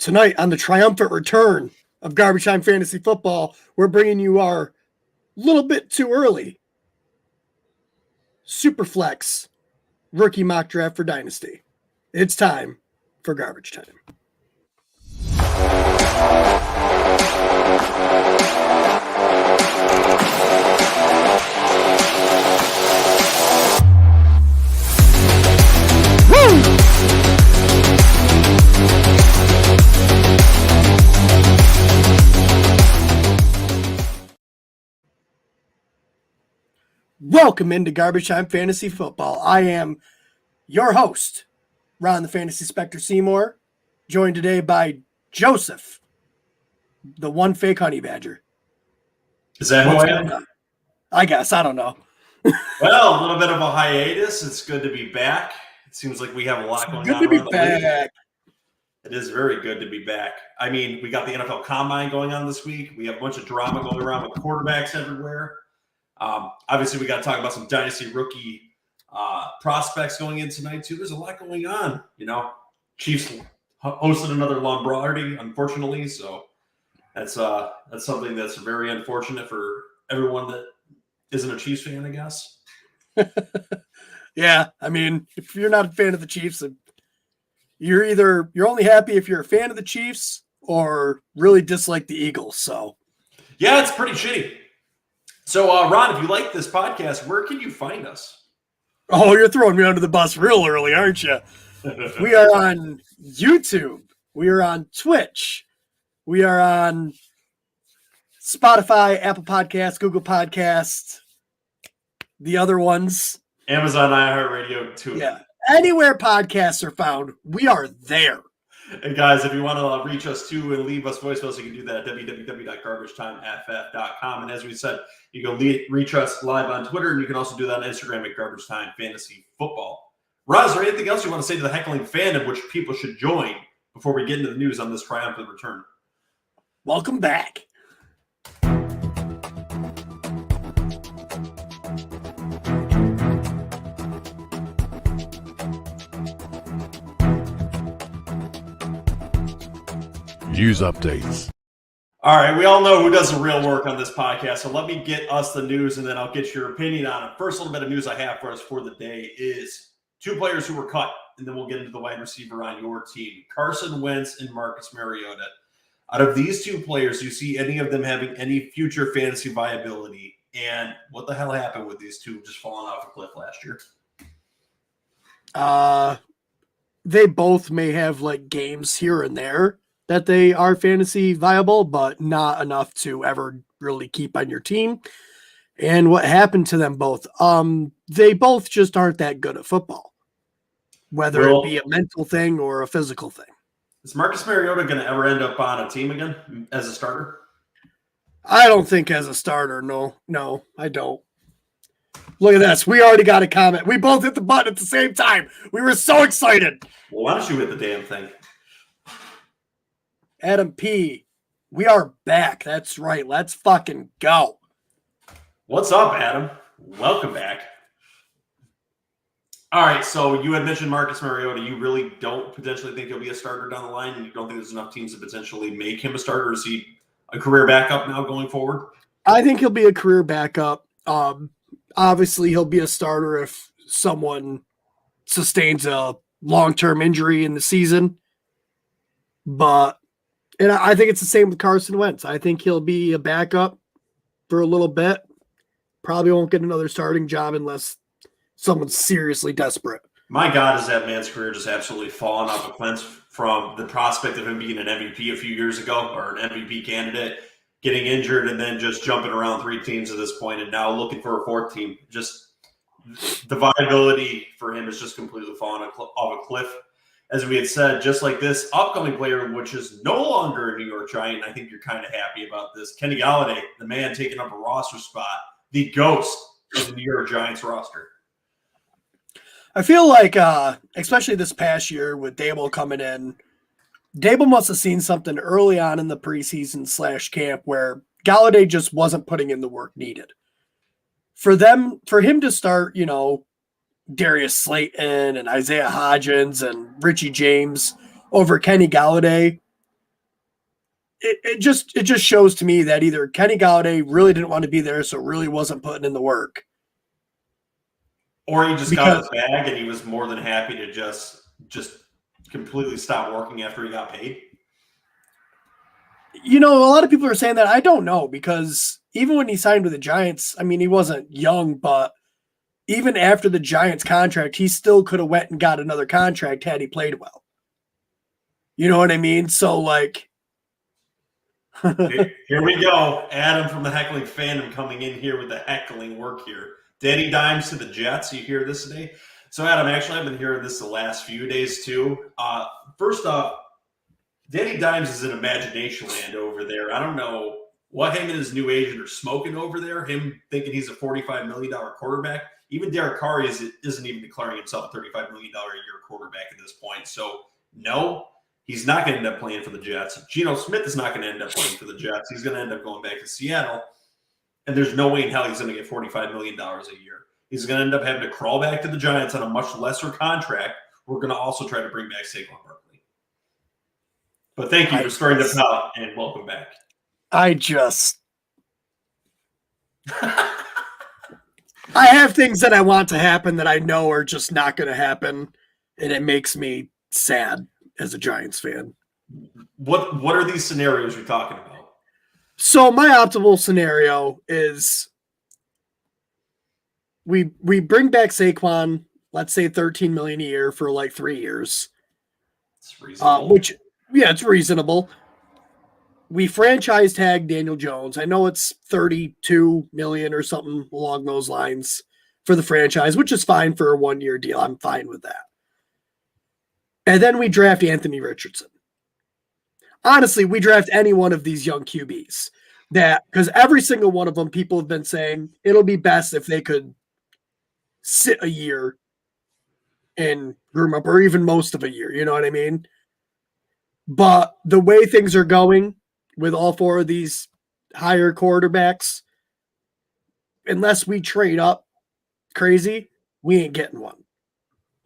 Tonight on the triumphant return of Garbage Time Fantasy Football, we're bringing you our little bit too early Superflex Rookie Mock Draft for Dynasty. It's time for Garbage Time. Woo! Welcome into Garbage Time Fantasy Football. I am your host, Ron the Fantasy Spectre Seymour, joined today by Joseph, the one fake honey badger. Is that who I am? I guess. I don't know. Well, a little bit of a hiatus. It's good to be back. It seems like we have a lot going on. Good to be back. It is very good to be back. I mean, we got the NFL Combine going on this week. We have a bunch of drama going around with quarterbacks everywhere. Obviously, we got to talk about some Dynasty Rookie prospects going in tonight, too. There's a lot going on. You know, Chiefs hosted another Lombardi, unfortunately. So that's something that's very unfortunate for everyone that isn't a Chiefs fan, I guess. Yeah, I mean, if you're not a fan of the Chiefs, you're only happy if you're a fan of the Chiefs or really dislike the Eagles. So yeah, it's pretty shitty. So, Ron, if you like this podcast, where can you find us? Oh, you're throwing me under the bus real early, aren't you? We are on YouTube. We are on Twitch. We are on Spotify, Apple Podcasts, Google Podcasts, the other ones. Amazon, Iheartradio, too. Yeah. Anywhere podcasts are found, we are there. And guys, if you want to reach us too and leave us voicemails, you can do that at www.garbagetimeff.com. And as we said, you can reach us live on Twitter, and you can also do that on Instagram at Garbage Time Fantasy Football. Ron, is there anything else you want to say to the heckling fandom which people should join before we get into the news on this triumphant return? Welcome back. News updates. All right, we all know who does the real work on this podcast, so let me get us the news, and then I'll get your opinion on it. First little bit of news I have for us for the day is two players who were cut, and then we'll get into the wide receiver on your team, Carson Wentz and Marcus Mariota. Out of these two players, do you see any of them having any future fantasy viability? And what the hell happened with these two just falling off a cliff last year? They both may have like games here and there that they are fantasy viable, but not enough to ever really keep on your team. And what happened to them both? They both just aren't that good at football, whether it be a mental thing or a physical thing. Is Marcus Mariota going to ever end up on a team again as a starter? I don't think as a starter. No, I don't. Look at this. We already got a comment. We both hit the button at the same time. We were so excited. Well, why don't you hit the damn thing? Adam P., we are back. That's right. Let's fucking go. What's up, Adam? Welcome back. All right, so you had mentioned Marcus Mariota. You really don't potentially think he'll be a starter down the line, and you don't think there's enough teams to potentially make him a starter? Is he a career backup now going forward? I think he'll be a career backup. Obviously, he'll be a starter if someone sustains a long-term injury in the season. And I think it's the same with Carson Wentz. I think he'll be a backup for a little bit. Probably won't get another starting job unless someone's seriously desperate. My God, is that man's career just absolutely fallen off a cliff from the prospect of him being an MVP a few years ago, or an MVP candidate, getting injured and then just jumping around three teams at this point and now looking for a fourth team. Just the viability for him is just completely fallen off a cliff. As we had said, just like this upcoming player, which is no longer a New York Giant, I think you're kind of happy about this. Kenny Golladay, the man taking up a roster spot, the ghost of the New York Giants roster. I feel like, especially this past year with Dable coming in, Dable must have seen something early on in the preseason / camp where Golladay just wasn't putting in the work needed. For him to start, Darius Slayton and Isaiah Hodgins and Richie James over Kenny Golladay, it just shows to me that either Kenny Golladay really didn't want to be there, so really wasn't putting in the work. Or he just got his bag and he was more than happy to just completely stop working after he got paid. A lot of people are saying that. I don't know, because even when he signed with the Giants, I mean, he wasn't young, but even after the Giants contract, he still could have went and got another contract had he played well. You know what I mean? So, like... Here we go. Adam from the Heckling Fandom coming in here with the heckling work here. Danny Dimes to the Jets. You hear this today? So, Adam, actually, I've been hearing this the last few days, too. First off, Danny Dimes is in imagination land over there. I don't know what him and his new agent are smoking over there, him thinking he's a $45 million quarterback. Even Derek Carr isn't even declaring himself a $35 million a year quarterback at this point. So, no, he's not going to end up playing for the Jets. Geno Smith is not going to end up playing for the Jets. He's going to end up going back to Seattle. And there's no way in hell he's going to get $45 million a year. He's going to end up having to crawl back to the Giants on a much lesser contract. We're going to also try to bring back Saquon Barkley. But thank you for starting to pout, and welcome back. I have things that I want to happen that I know are just not going to happen, and it makes me sad as a Giants fan. What are these scenarios you're talking about? So my optimal scenario is we bring back Saquon, let's say $13 million a year for like 3 years. It's reasonable. It's reasonable. We franchise tag Daniel Jones. I know it's $32 million or something along those lines for the franchise, which is fine for a 1-year deal. I'm fine with that. And then we draft Anthony Richardson. Honestly, we draft any one of these young QBs because every single one of them, people have been saying it'll be best if they could sit a year and groom up, or even most of a year. You know what I mean? But the way things are going with all 4 of these higher quarterbacks, unless we trade up crazy, we ain't getting one.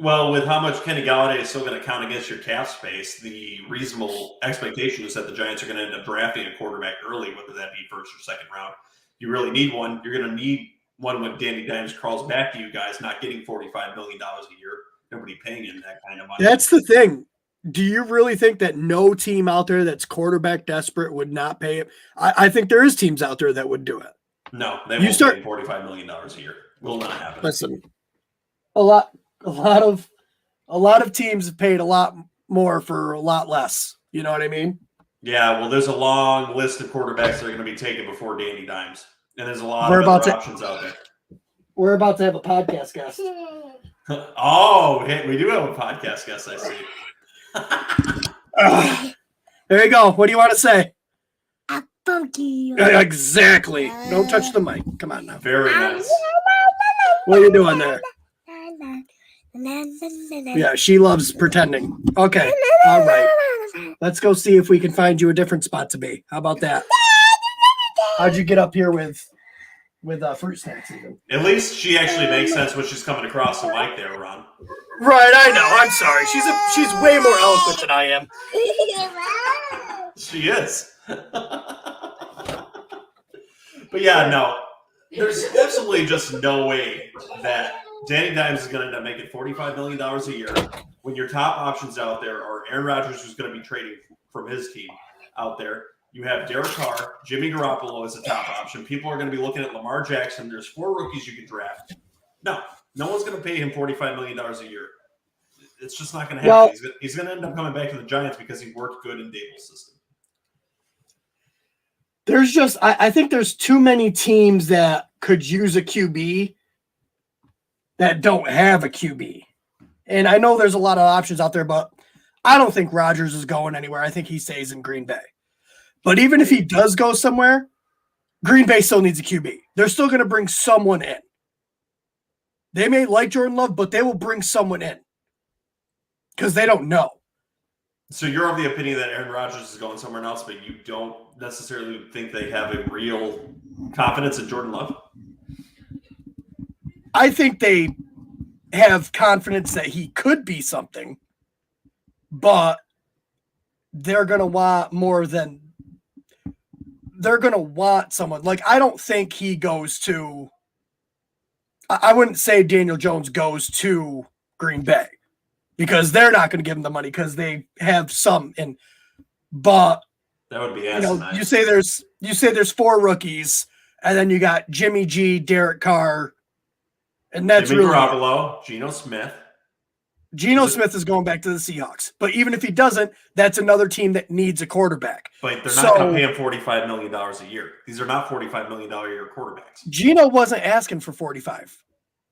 Well, with how much Kenny Golladay is still going to count against your cap space, the reasonable expectation is that the Giants are going to end up drafting a quarterback early, whether that be first or second round. You really need one. You're going to need one when Danny Dimes crawls back to you guys, not getting $45 million a year. Nobody paying him that kind of money. That's the thing. Do you really think that no team out there that's quarterback desperate would not pay him? I think there is teams out there that would do it. No, they won't pay $45 million a year. Will not happen. Listen, a lot of teams have paid a lot more for a lot less. You know what I mean? Yeah, well, there's a long list of quarterbacks that are going to be taken before Danny Dimes. And there's a lot of other options out there. We're about to have a podcast guest. Oh, hey, we do have a podcast guest, I see. There you go. What do you want to say? Funky. Exactly. Don't touch the mic. Come on now. Very nice. What are you doing there? Yeah, she loves pretending. Okay. All right. Let's go see if we can find you a different spot to be. How about that? How'd you get up here with fruit snacks even? At least she actually makes sense when she's coming across the mic there, Ron. Right, I know. I'm sorry. She's way more eloquent than I am. She is. But yeah, no. There's absolutely just no way that Danny Dimes is going to end up making $45 million a year when your top options out there are Aaron Rodgers, who's going to be trading from his team out there. You have Derek Carr, Jimmy Garoppolo as a top option. People are going to be looking at Lamar Jackson. There's 4 rookies you can draft. No one's going to pay him $45 million a year. It's just not going to happen. Well, he's going to end up coming back to the Giants because he worked good in Dable's system. There's just, I think there's too many teams that could use a QB that don't have a QB. And I know there's a lot of options out there, but I don't think Rodgers is going anywhere. I think he stays in Green Bay. But even if he does go somewhere, Green Bay still needs a QB. They're still going to bring someone in. They may like Jordan Love, but they will bring someone in because they don't know. So you're of the opinion that Aaron Rodgers is going somewhere else, but you don't necessarily think they have a real confidence in Jordan Love? I think they have confidence that he could be something, but they're going to want more than they're going to want someone. Like, I don't think he goes to – I wouldn't say Daniel Jones goes to Green Bay because they're not going to give him the money because they have some in – but that would be asinine. You say there's 4 rookies, and then you got Jimmy G, Derek Carr, and that's Jimmy really Garoppolo, Geno Smith. Geno Smith is going back to the Seahawks. But even if he doesn't, that's another team that needs a quarterback. But they're not going to pay him $45 million a year. These are not $45 million a year quarterbacks. Geno wasn't asking for 45.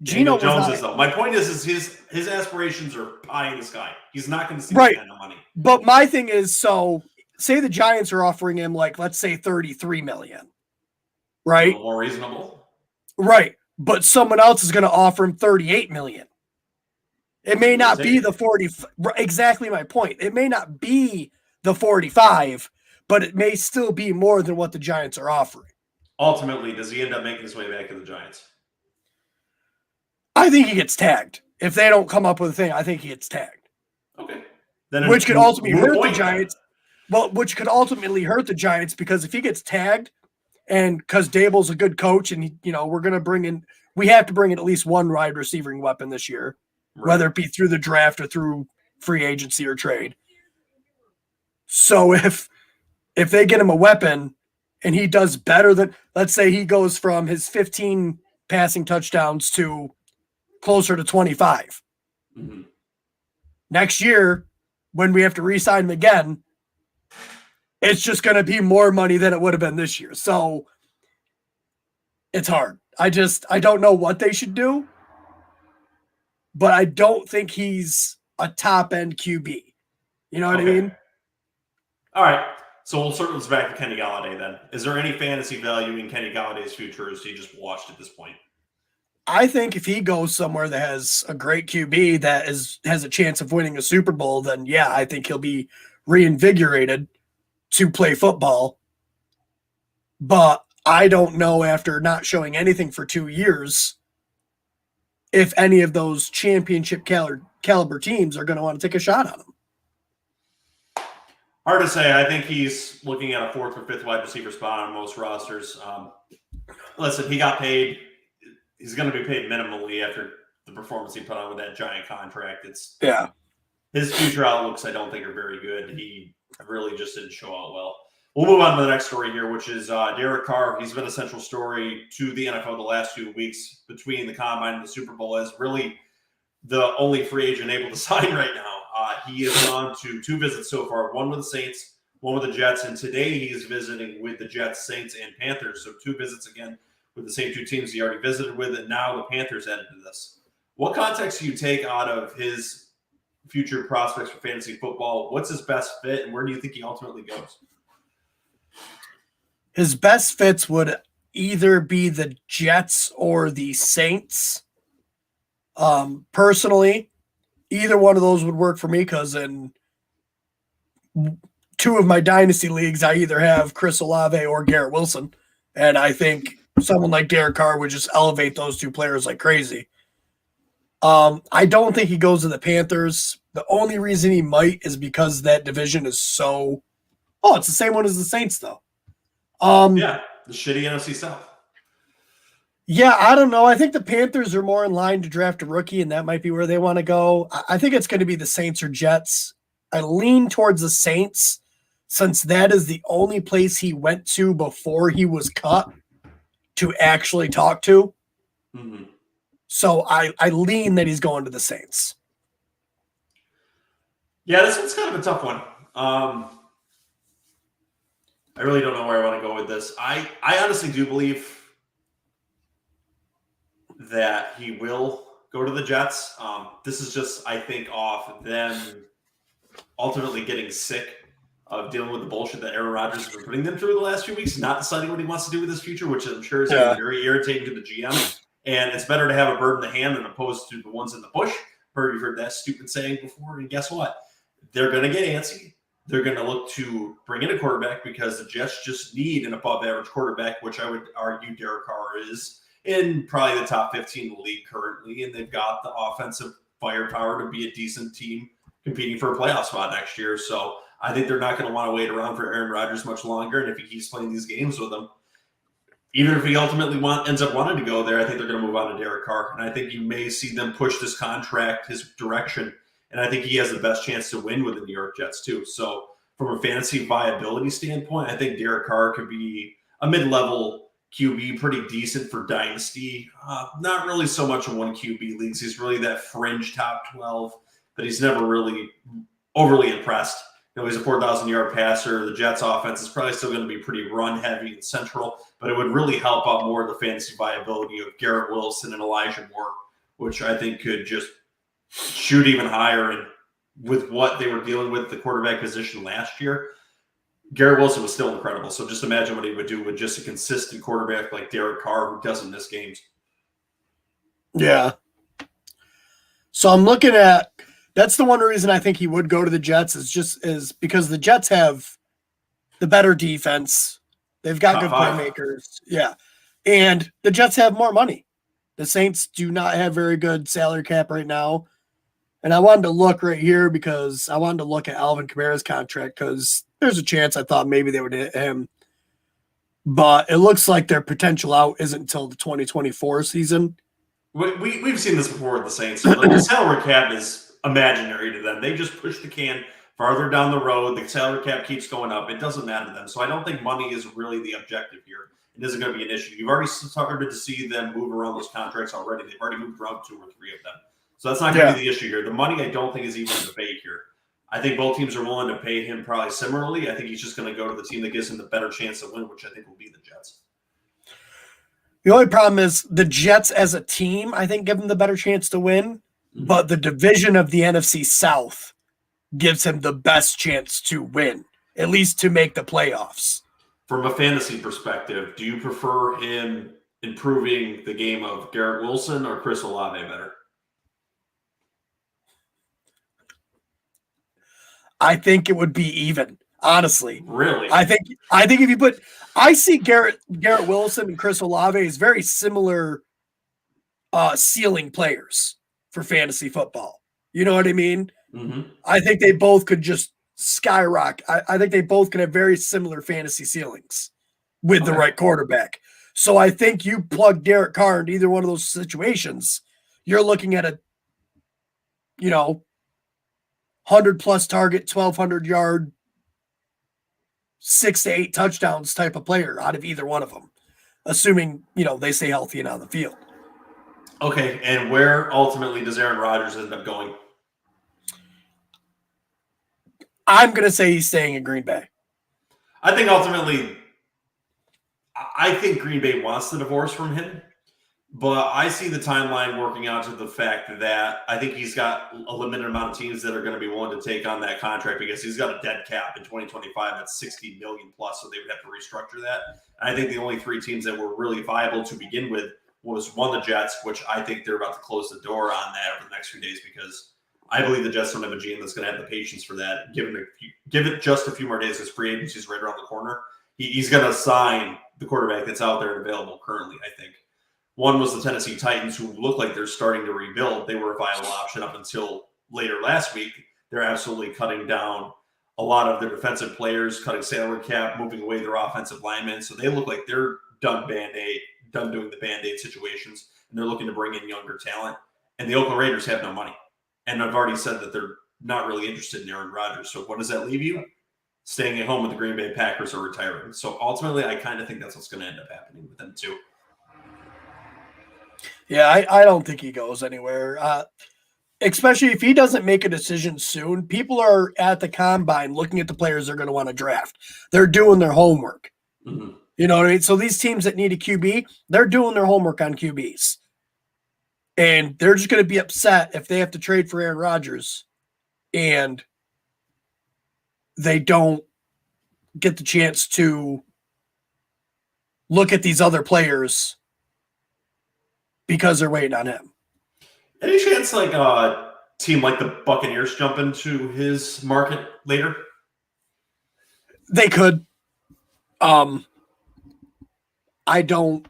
Geno Jones is, though. My point is his aspirations are pie in the sky. He's not going to see that kind of money. But my thing is, so say the Giants are offering him, like, let's say $33 million. Right? A little more reasonable. Right. But someone else is going to offer him $38 million. It may not be the 40. Exactly my point. It may not be the 45, but it may still be more than what the Giants are offering. Ultimately, does he end up making his way back to the Giants? I think he gets tagged. If they don't come up with a thing, I think he gets tagged. Okay. Then which could ultimately hurt the Giants. Well, which could ultimately hurt the Giants because if he gets tagged, and because Dable's a good coach, and we're going to we have to bring in at least one wide receiving weapon this year. Right. Whether it be through the draft or through free agency or trade. So if they get him a weapon and he does better than, let's say he goes from his 15 passing touchdowns to closer to 25. Mm-hmm. Next year, when we have to re-sign him again, it's just going to be more money than it would have been this year. So it's hard. I don't know what they should do. But I don't think he's a top-end QB. You know what I mean? All right. So we'll circle this back to Kenny Golladay then. Is there any fantasy value in Kenny Galladay's future, or is he just washed at this point? I think if he goes somewhere that has a great QB that has a chance of winning a Super Bowl, then, yeah, I think he'll be reinvigorated to play football. But I don't know, after not showing anything for 2 years, if any of those championship caliber teams are going to want to take a shot on him. Hard to say. I think he's looking at a 4th or 5th wide receiver spot on most rosters. Listen, he got paid. He's going to be paid minimally after the performance he put on with that giant contract. His future outlooks, I don't think, are very good. He really just didn't show out well. We'll move on to the next story here, which is Derek Carr. He's been a central story to the NFL the last few weeks between the Combine and the Super Bowl, as really the only free agent able to sign right now. He has gone to 2 visits so far, one with the Saints, one with the Jets, and today he is visiting with the Jets, Saints, and Panthers. So 2 visits again with the same 2 teams he already visited with, and now the Panthers added to this. What context do you take out of his future prospects for fantasy football? What's his best fit, and where do you think he ultimately goes? His best fits would either be the Jets or the Saints. Personally, either one of those would work for me because in 2 of my dynasty leagues, I either have Chris Olave or Garrett Wilson. And I think someone like Derek Carr would just elevate those 2 players like crazy. I don't think he goes to the Panthers. The only reason he might is because that division is so – it's the same one as the Saints, though. The shitty NFC South. Yeah, I don't know. I think the Panthers are more in line to draft a rookie, and that might be where they want to go. I think it's going to be the Saints or Jets. I lean towards the Saints since that is the only place he went to before he was cut to actually talk to. Mm-hmm. So I lean that he's going to the Saints. Yeah, this one's kind of a tough one. I really don't know where I want to go with this. I honestly do believe that he will go to the Jets. This is just, I think, off them ultimately getting sick of dealing with the bullshit that Aaron Rodgers has been putting them through the last few weeks, not deciding what he wants to do with his future, which I'm sure is very irritating to the GM. And it's better to have a bird in the hand than opposed to the ones in the bush. You've heard that stupid saying before, and guess what? They're going to get antsy. They're going to look to bring in a quarterback because the Jets just need an above-average quarterback, which I would argue Derek Carr is in probably the top 15 in the league currently, and they've got the offensive firepower to be a decent team competing for a playoff spot next year. So I think they're not going to want to wait around for Aaron Rodgers much longer. And if he keeps playing these games with them, even if he ultimately ends up wanting to go there, I think they're going to move on to Derek Carr. And I think you may see them push this contract his direction. And I think he has the best chance to win with the New York Jets too. So from a fantasy viability standpoint, I think Derek Carr could be a mid-level QB, pretty decent for Dynasty. Not really so much in one QB leagues. He's really that fringe top 12, but he's never really overly impressed. He's a 4,000-yard passer. The Jets' offense is probably still going to be pretty run-heavy and central, but it would really help out more the fantasy viability of Garrett Wilson and Elijah Moore, which I think could just shoot even higher. And with what they were dealing with the quarterback position last year, Garrett Wilson was still incredible. So just imagine what he would do with just a consistent quarterback like Derek Carr who doesn't miss games. Yeah. So I'm looking at – that's the one reason I think he would go to the Jets is because the Jets have the better defense. They've got good playmakers. Yeah. And the Jets have more money. The Saints do not have very good salary cap right now. And I wanted to look right here because I wanted to look at Alvin Kamara's contract because there's a chance I thought maybe they would hit him. But it looks like their potential out isn't until the 2024 season. We've seen this before with the Saints. The salary cap is imaginary to them. They just push the can farther down the road. The salary cap keeps going up. It doesn't matter to them. So I don't think money is really the objective here. It isn't going to be an issue. You've already started to see them move around those contracts already. They've already moved around 2 or 3 of them. So that's not going to be the issue here. The money I don't think is even a debate here. I think both teams are willing to pay him probably similarly. I think he's just going to go to the team that gives him the better chance to win, which I think will be the Jets. The only problem is the Jets as a team, I think, give him the better chance to win. But the division of the NFC South gives him the best chance to win, at least to make the playoffs. From a fantasy perspective, do you prefer him improving the game of Garrett Wilson or Chris Olave better? I think it would be even, honestly. Really? I think if you put – I see Garrett Wilson and Chris Olave as very similar ceiling players for fantasy football. You know what I mean? Mm-hmm. I think they both could just skyrocket. I think they both could have very similar fantasy ceilings with the right quarterback. So I think you plug Derek Carr into either one of those situations, you're looking at a, 100-plus target, 1,200-yard, 6 to 8 touchdowns type of player out of either one of them, assuming, they stay healthy and on the field. Okay, and where ultimately does Aaron Rodgers end up going? I'm going to say he's staying in Green Bay. I think Green Bay wants the divorce from him, but I see the timeline working out to the fact that I think he's got a limited amount of teams that are going to be willing to take on that contract because he's got a dead cap in 2025 at $60 million plus, so they would have to restructure that. And I think the only 3 teams that were really viable to begin with was one, the Jets, which I think they're about to close the door on that over the next few days because I believe the Jets don't have a GM that's going to have the patience for that. Give it just a few more days because free agency is right around the corner. He's going to sign the quarterback that's out there and available currently, I think. One was the Tennessee Titans, who look like they're starting to rebuild. They were a viable option up until later last week. They're absolutely cutting down a lot of their defensive players, cutting salary cap, moving away their offensive linemen. So they look like they're done doing the Band-Aid situations, and they're looking to bring in younger talent. And the Oakland Raiders have no money. And I've already said that they're not really interested in Aaron Rodgers. So what does that leave you? Staying at home with the Green Bay Packers or retiring. So ultimately, I kind of think that's what's going to end up happening with them too. Yeah, I don't think he goes anywhere. Especially if he doesn't make a decision soon. People are at the combine looking at the players they're going to want to draft. They're doing their homework. Mm-hmm. You know what I mean? So these teams that need a QB, they're doing their homework on QBs. And they're just going to be upset if they have to trade for Aaron Rodgers and they don't get the chance to look at these other players because they're waiting on him. Any chance like a team like the Buccaneers jump into his market later? They could. I don't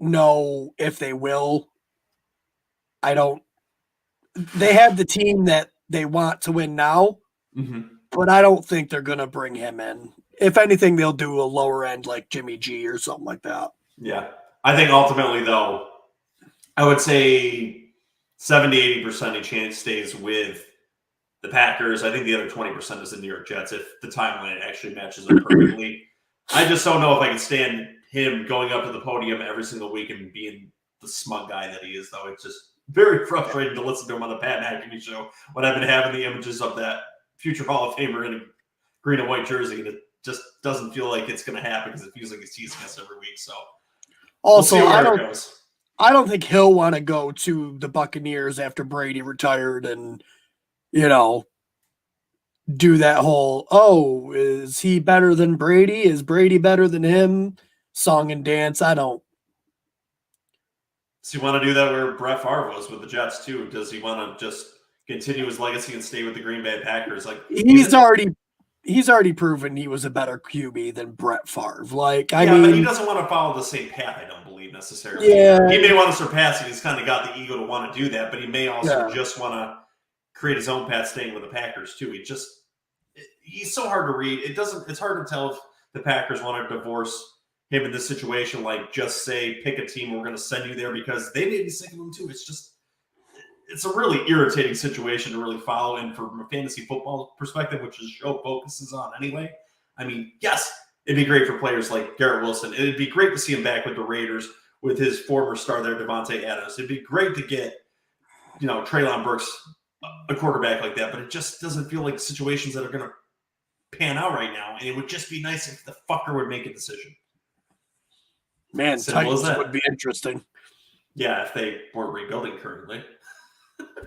know if they will. They have the team that they want to win now. Mm-hmm. but I don't think they're going to bring him in. If anything, they'll do a lower end like Jimmy G or something like that. Yeah. I think ultimately, though, I would say 70-80% of chance stays with the Packers. I think the other 20% is the New York Jets if the timeline actually matches up perfectly. I just don't know if I can stand him going up to the podium every single week and being the smug guy that he is, though. It's just very frustrating to listen to him on the Pat McAfee show when I've been having the images of that future Hall of Famer in a green and white jersey, and it just doesn't feel like it's going to happen because it feels like he's teasing us every week. So also, we'll see where I it goes. I don't think he'll want to go to the Buccaneers after Brady retired and, do that whole, oh, is he better than Brady? Is Brady better than him? Song and dance. I don't. Does he want to do that where Brett Favre was with the Jets too? Does he want to just continue his legacy and stay with the Green Bay Packers? Like he's already proven he was a better QB than Brett Favre. Like, I mean, but he doesn't want to follow the same path, I don't believe necessarily. Yeah. He may want to surpass it. He's kind of got the ego to want to do that, but he may also just want to create his own path staying with the Packers too. He's so hard to read. It's hard to tell if the Packers want to divorce him in this situation, like just say, pick a team, we're going to send you there, because they may be sick of him too. It's a really irritating situation to really follow, and from a fantasy football perspective, which the show focuses on anyway. I mean, yes, it'd be great for players like Garrett Wilson. It'd be great to see him back with the Raiders with his former star there, Devontae Adams. It'd be great to get, Treylon Burks, a quarterback like that, but it just doesn't feel like situations that are going to pan out right now. And it would just be nice if the fucker would make a decision. Man, Simple as Titans that. would be interesting. Yeah, if they weren't rebuilding currently.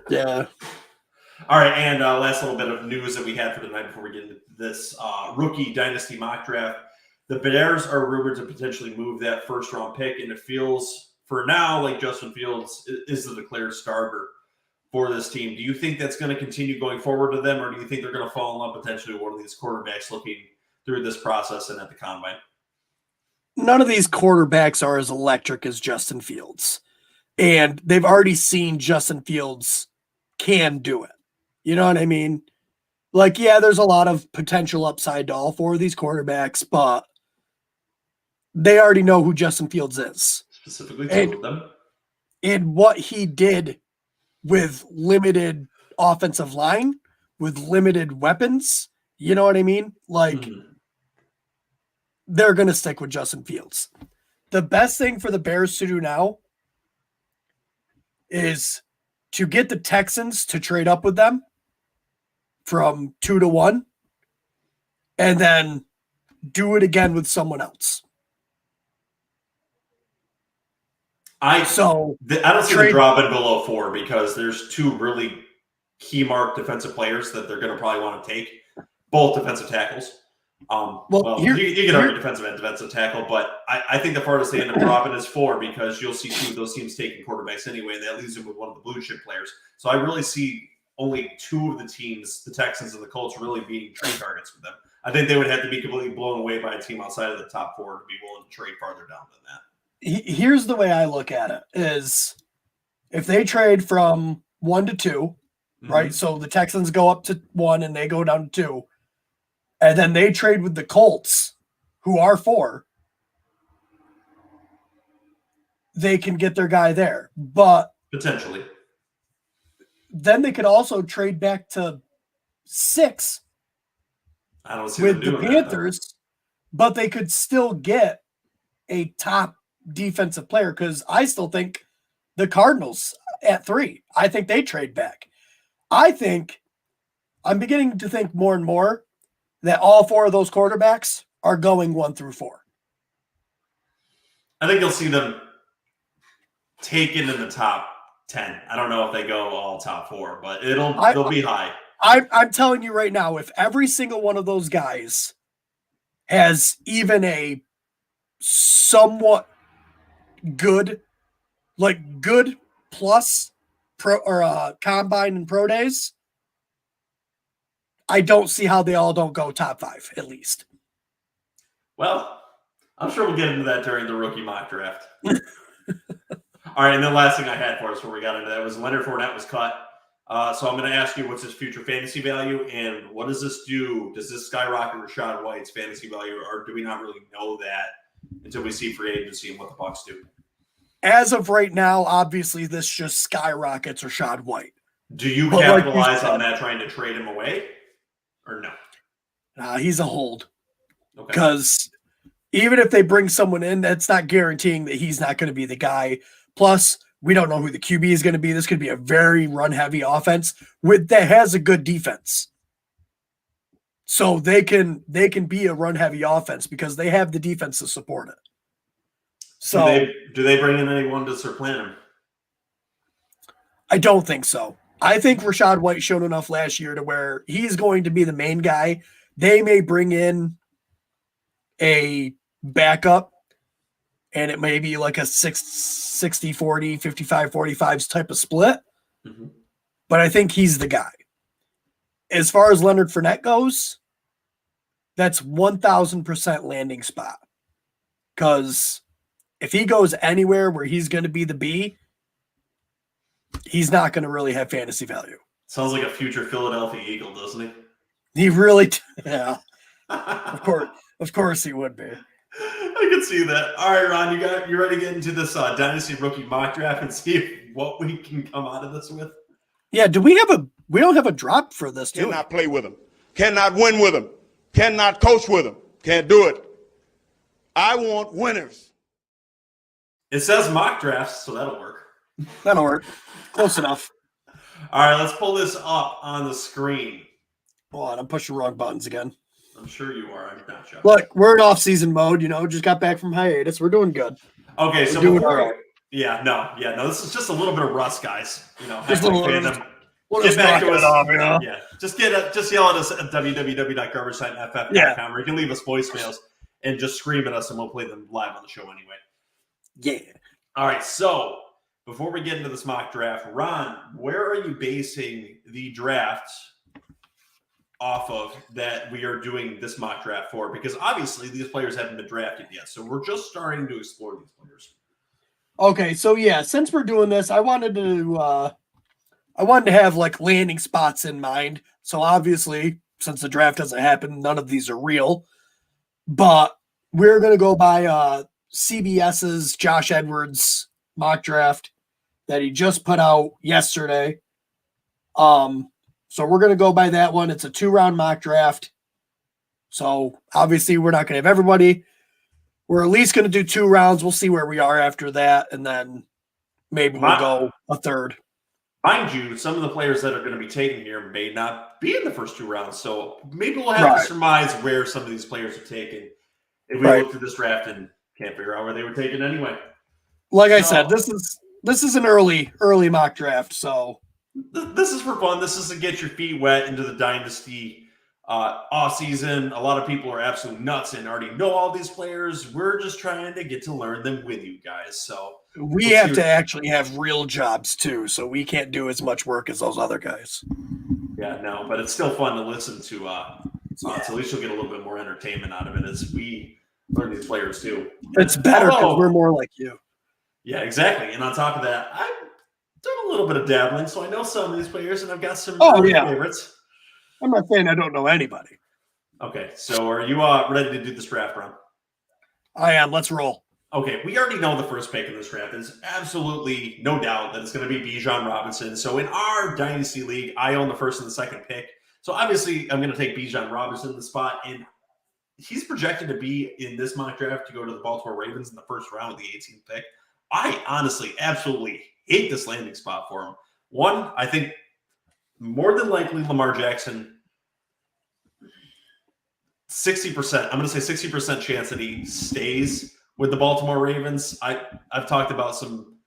Yeah. All right, and last little bit of news that we had for tonight before we get into this rookie Dynasty Mock Draft. The Bears are rumored to potentially move that first-round pick, and it feels, for now, like Justin Fields is the declared starter for this team. Do you think that's going to continue going forward to them, or do you think they're going to fall in love potentially with one of these quarterbacks looking through this process and at the combine? None of these quarterbacks are as electric as Justin Fields. And they've already seen Justin Fields can do it. You know what I mean? Like, yeah, there's a lot of potential upside to all four of these quarterbacks, but they already know who Justin Fields is. Specifically two of them. And what he did with limited offensive line, with limited weapons, you know what I mean? Like, they're going to stick with Justin Fields. The best thing for the Bears to do now is to get the Texans to trade up with them from 2 to 1 and then do it again with someone else. I don't see them dropping below 4 because there's two really key mark defensive players that they're going to probably want to take, both defensive tackles. You can argue defensive and defensive tackle, but I think the farthest they end up dropping is 4 because you'll see two of those teams taking quarterbacks anyway, and that leaves them with one of the blue chip players. So I really see only two of the teams, the Texans and the Colts, really being trade targets for them. I think they would have to be completely blown away by a team outside of the top 4 to be willing to trade farther down than that. Here's the way I look at it is if they trade from 1 to 2, right? So the Texans go up to 1 and they go down to 2. And then they trade with the Colts, who are 4. They can get their guy there. But potentially. Then they could also trade back to 6 I don't see with them the doing Panthers, but they could still get a top defensive player because I still think the Cardinals at 3. I think they trade back. I'm beginning to think more and more that all 4 of those quarterbacks are going 1 through 4. I think you'll see them taken in the top 10. I don't know if they go all top 4, but they'll be high. I'm telling you right now, if every single one of those guys has even a somewhat good plus pro or combine and pro days, I don't see how they all don't go top 5 at least. Well, I'm sure we'll get into that during the rookie mock draft. All right, and the last thing I had for us before we got into that was Leonard Fournette was cut So I'm going to ask you what's his future fantasy value and what does this do? Does this skyrocket Rachaad White's fantasy value, or do we not really know that until we see free agency and what the Bucs do? As of right now, obviously, this just skyrockets Rachaad White. Do you capitalize on that trying to trade him away or no? He's a hold. Okay. Because even if they bring someone in, that's not guaranteeing that he's not going to be the guy. Plus, we don't know who the QB is going to be. This could be a very run-heavy offense that has a good defense. So they can be a run-heavy offense because they have the defense to support it. So do they bring in anyone to supplant him? I don't think so. I think Rachaad White showed enough last year to where he's going to be the main guy. They may bring in a backup, and it may be like a 60-40, 55-45 type of split. Mm-hmm. But I think he's the guy. As far as Leonard Fournette goes, that's 1,000% landing spot. Because if he goes anywhere where he's going to be the B, he's not going to really have fantasy value. Sounds like a future Philadelphia Eagle, doesn't he? He really, yeah. Of course he would be. I can see that. All right, Ron, you ready to get into this Dynasty Rookie Mock Draft and see what we can come out of this with? Yeah, we don't have a drop for this, do we? Cannot play with him. Cannot win with him. Cannot coach with him. Can't do it. I want winners. It says mock drafts, so that'll work. That'll work. Close enough. All right, let's pull this up on the screen. Hold on, I'm pushing the wrong buttons again. I'm sure you are. I'm not sure. Look, we're in off-season mode. Just got back from hiatus. We're doing good. Okay, so doing all right. Yeah, no. This is just a little bit of rust, guys. Just a little fandom. We'll Get back to us. off, Yeah, just yell at us at www.garbagesightff.com, where you can leave us voicemails and just scream at us, and we'll play them live on the show anyway. Yeah. All right, so before we get into this mock draft, Ron, where are you basing the draft off of that we are doing this mock draft for? Because obviously these players haven't been drafted yet, so we're just starting to explore these players. Okay, so yeah, since we're doing this, I wanted to have like landing spots in mind. So obviously, since the draft doesn't happen, none of these are real. But we're going to go by CBS's Josh Edwards mock draft that he just put out yesterday. So we're going to go by that one. It's a 2-round mock draft. So obviously we're not going to have everybody. We're at least going to do 2 rounds. We'll see where we are after that. And then maybe we'll go a third. Mind you, some of the players that are going to be taken here may not be in the first 2 rounds. So maybe we'll have to surmise where some of these players are taken if we look through this draft and can't figure out where they were taken anyway. Like I said, this is an early mock draft. So this is for fun. This is to get your feet wet into the Dynasty offseason. A lot of people are absolutely nuts and already know all these players. We're just trying to get to learn them with you guys. So we have to actually have real jobs too, so we can't do as much work as those other guys. Yeah, no, but it's still fun to listen to. So at least you'll get a little bit more entertainment out of it as we learn these players too. It's better because we're more like you. Yeah, exactly. And on top of that, I've done a little bit of dabbling, so I know some of these players, and I've got some favorites. I'm not saying I don't know anybody. Okay, so are you ready to do this draft, Ron? I am. Let's roll. Okay, we already know the first pick in this draft. There's absolutely no doubt that it's going to be Bijan Robinson. So in our Dynasty League, I own the first and the second pick. So obviously, I'm going to take Bijan Robinson in the spot, and he's projected to be in this mock draft to go to the Baltimore Ravens in the first round with the 18th pick. I honestly absolutely hate this landing spot for him. One, I think more than likely Lamar Jackson, 60%. I'm going to say 60% chance that he stays with the Baltimore Ravens. I've talked about some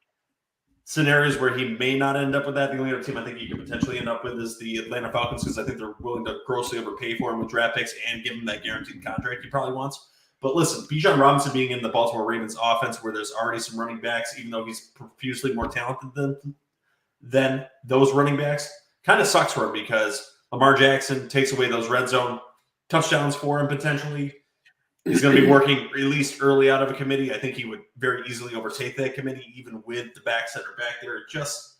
scenarios where he may not end up with that. The only other team I think he could potentially end up with is the Atlanta Falcons, because I think they're willing to grossly overpay for him with draft picks and give him that guaranteed contract he probably wants. But listen, Bijan Robinson being in the Baltimore Ravens offense where there's already some running backs, even though he's profusely more talented than those running backs, kind of sucks for him because Lamar Jackson takes away those red zone touchdowns for him potentially. He's going to be working released early out of a committee. I think he would very easily overtake that committee, even with the backs that are back there. It just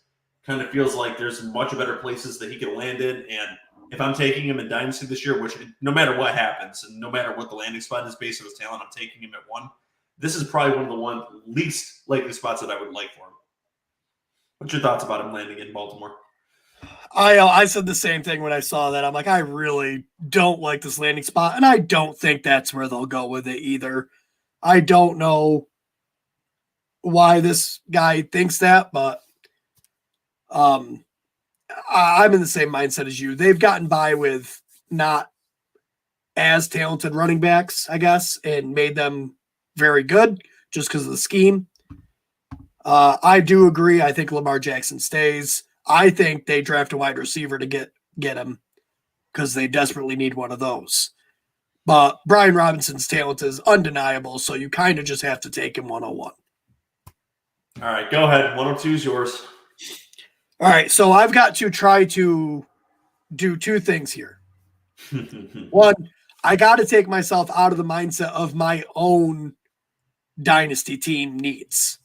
kind of feels like there's much better places that he could land in. And if I'm taking him in Dynasty this year, which no matter what happens and no matter what the landing spot is based on his talent, I'm taking him at 1. This is probably one of the least likely spots that I would like for him. What's your thoughts about him landing in Baltimore? I said the same thing when I saw that. I'm like, I really don't like this landing spot, and I don't think that's where they'll go with it either. I don't know why this guy thinks that, but I'm in the same mindset as you. They've gotten by with not as talented running backs, I guess, and made them very good just because of the scheme. I do agree. I think Lamar Jackson stays. I think they draft a wide receiver to get him because they desperately need one of those. But Brian Robinson's talent is undeniable, so you kind of just have to take him 101. All right, go ahead. 102 is yours. All right, so I've got to try to do 2 things here. One, I got to take myself out of the mindset of my own dynasty team needs.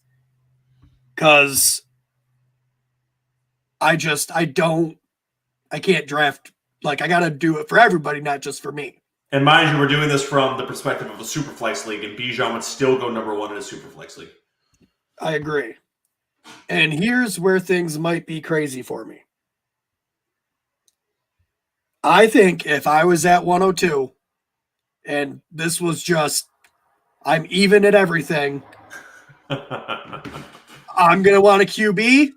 Because I can't draft. Like, I got to do it for everybody, not just for me. And mind you, we're doing this from the perspective of a Superflex league, and Bijan would still go number 1 in a Superflex league. I agree. And here's where things might be crazy for me. I think if I was at 102 and this was just, I'm even at everything, I'm going to want a QB,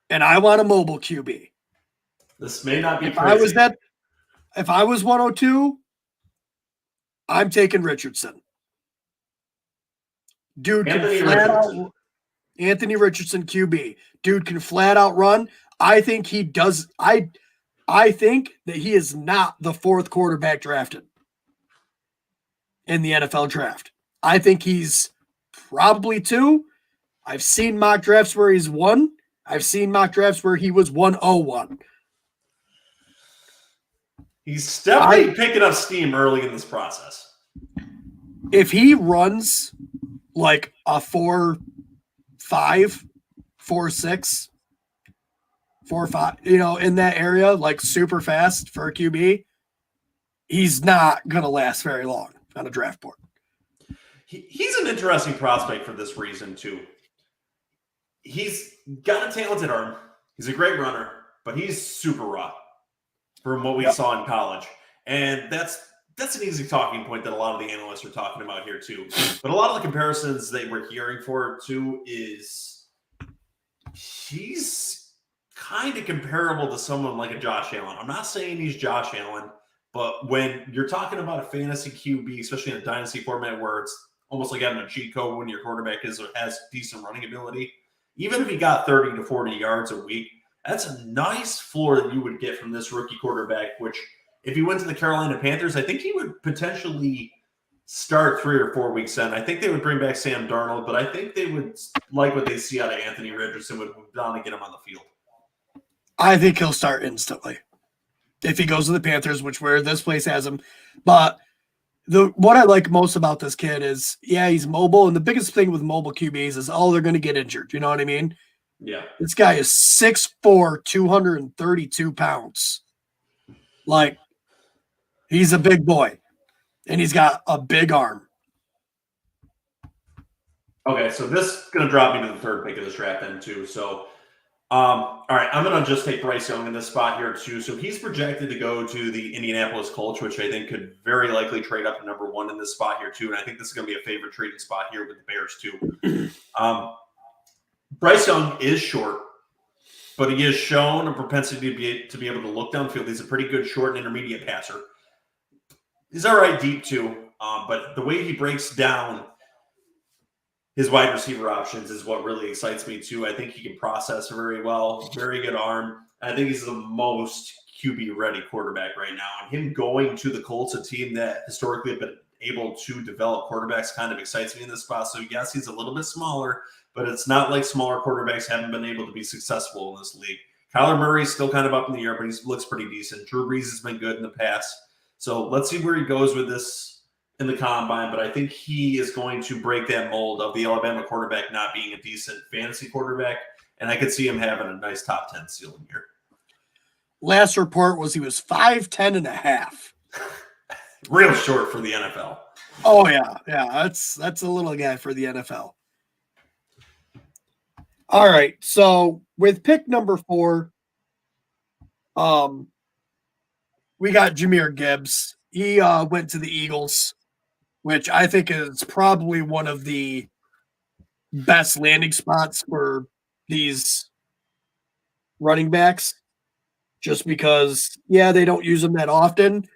and I want a mobile QB. This may not be If crazy. If I was 102, I'm taking Richardson. Dude Anthony Richardson QB. Dude can flat out run. I think he does. I think that he is not the 4th quarterback drafted in the NFL draft. I think he's probably 2. I've seen mock drafts where he's 1. I've seen mock drafts where he was 101. He's definitely picking up steam early in this process. If he runs like a 4.5, 4.6, 4.5, in that area, like super fast for a QB, he's not going to last very long on a draft board. He's an interesting prospect for this reason, too. He's got a talented arm. He's a great runner, but he's super raw from what we saw in college. And that's an easy talking point that a lot of the analysts are talking about here, too. But a lot of the comparisons that we're hearing for, too, is he's kind of comparable to someone like a Josh Allen. I'm not saying he's Josh Allen, but when you're talking about a fantasy QB, especially in a dynasty format where it's almost like having a cheat code when your quarterback has decent running ability, even if he got 30 to 40 yards a week, that's a nice floor that you would get from this rookie quarterback, which if he went to the Carolina Panthers, I think he would potentially start 3 or 4 weeks in. I think they would bring back Sam Darnold, but I think they would like what they see out of Anthony Richardson would move down to get him on the field. I think he'll start instantly if he goes to the Panthers, which where this place has him. But what I like most about this kid is, he's mobile, and the biggest thing with mobile QBs is, they're going to get injured. You know what I mean? Yeah. This guy is 6'4", 232 pounds. Like, he's a big boy, and he's got a big arm. Okay, so this is going to drop me to the 3rd pick of this draft then, too. So, all right, I'm going to just take Bryce Young in this spot here, too. So he's projected to go to the Indianapolis Colts, which I think could very likely trade up to number 1 in this spot here, too. And I think this is going to be a favorite trading spot here with the Bears, too. Bryce Young is short, but he has shown a propensity to be able to look downfield. He's a pretty good short and intermediate passer. He's all right deep, too. But the way he breaks down his wide receiver options is what really excites me, too. I think he can process very well, very good arm. I think he's the most QB-ready quarterback right now. And him going to the Colts, a team that historically have been able to develop quarterbacks, kind of excites me in this spot. So, yes, he's a little bit smaller, but it's not like smaller quarterbacks haven't been able to be successful in this league. Kyler Murray's still kind of up in the air, but he looks pretty decent. Drew Brees has been good in the past. So let's see where he goes with this in the combine, but I think he is going to break that mold of the Alabama quarterback not being a decent fantasy quarterback and I could see him having a nice top 10 ceiling here. Last report was he was 5'10" and a half. Real short for the NFL. Oh yeah. That's a little guy for the NFL. All right. So with pick number 4, we got Jahmyr Gibbs. He went to the Eagles, which I think is probably one of the best landing spots for these running backs. Just because, they don't use them that often,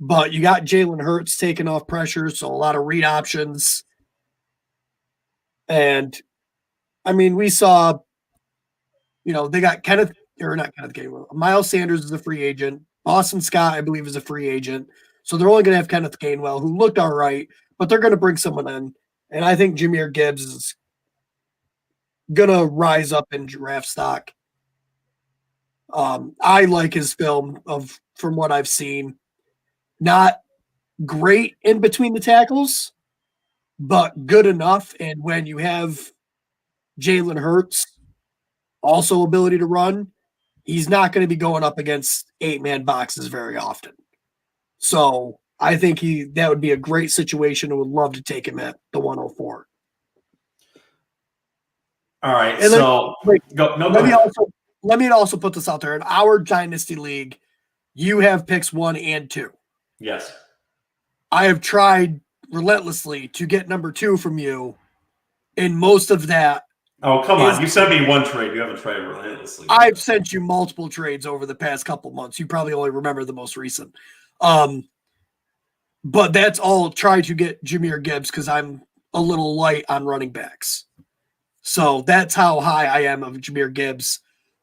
but you got Jalen Hurts taking off pressure, so a lot of read options. And, I mean, we saw, they got Miles Sanders is a free agent. Boston Scott, I believe, is a free agent. So they're only going to have Kenneth Gainwell, who looked all right, but they're going to bring someone in. And I think Jahmyr Gibbs is going to rise up in draft stock. I like his film from what I've seen. Not great in between the tackles, but good enough. And when you have Jalen Hurts, also ability to run, he's not going to be going up against 8-man boxes very often. So I think that would be a great situation. I would love to take him at the 104. All right. And so let me also put this out there. In our Dynasty League, you have picks 1 and 2. Yes. I have tried relentlessly to get number 2 from you, and most of that. Oh, come on. You sent me one trade. You haven't tried relentlessly. I've sent you multiple trades over the past couple months. You probably only remember the most recent. But that's all try to get Jahmyr Gibbs because I'm a little light on running backs. So that's how high I am of Jahmyr Gibbs,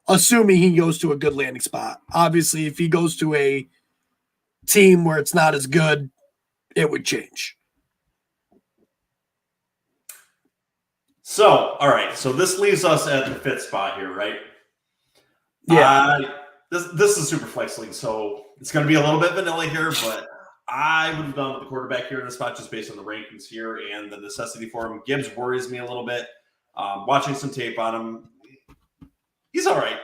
assuming he goes to a good landing spot. Obviously, if he goes to a team where it's not as good, it would change. So, all right. So this leaves us at the 5th spot here, right? Yeah. This is super flex league, so it's going to be a little bit vanilla here, but I would have gone with the quarterback here in the spot just based on the rankings here and the necessity for him. Gibbs worries me a little bit. Watching some tape on him, he's all right.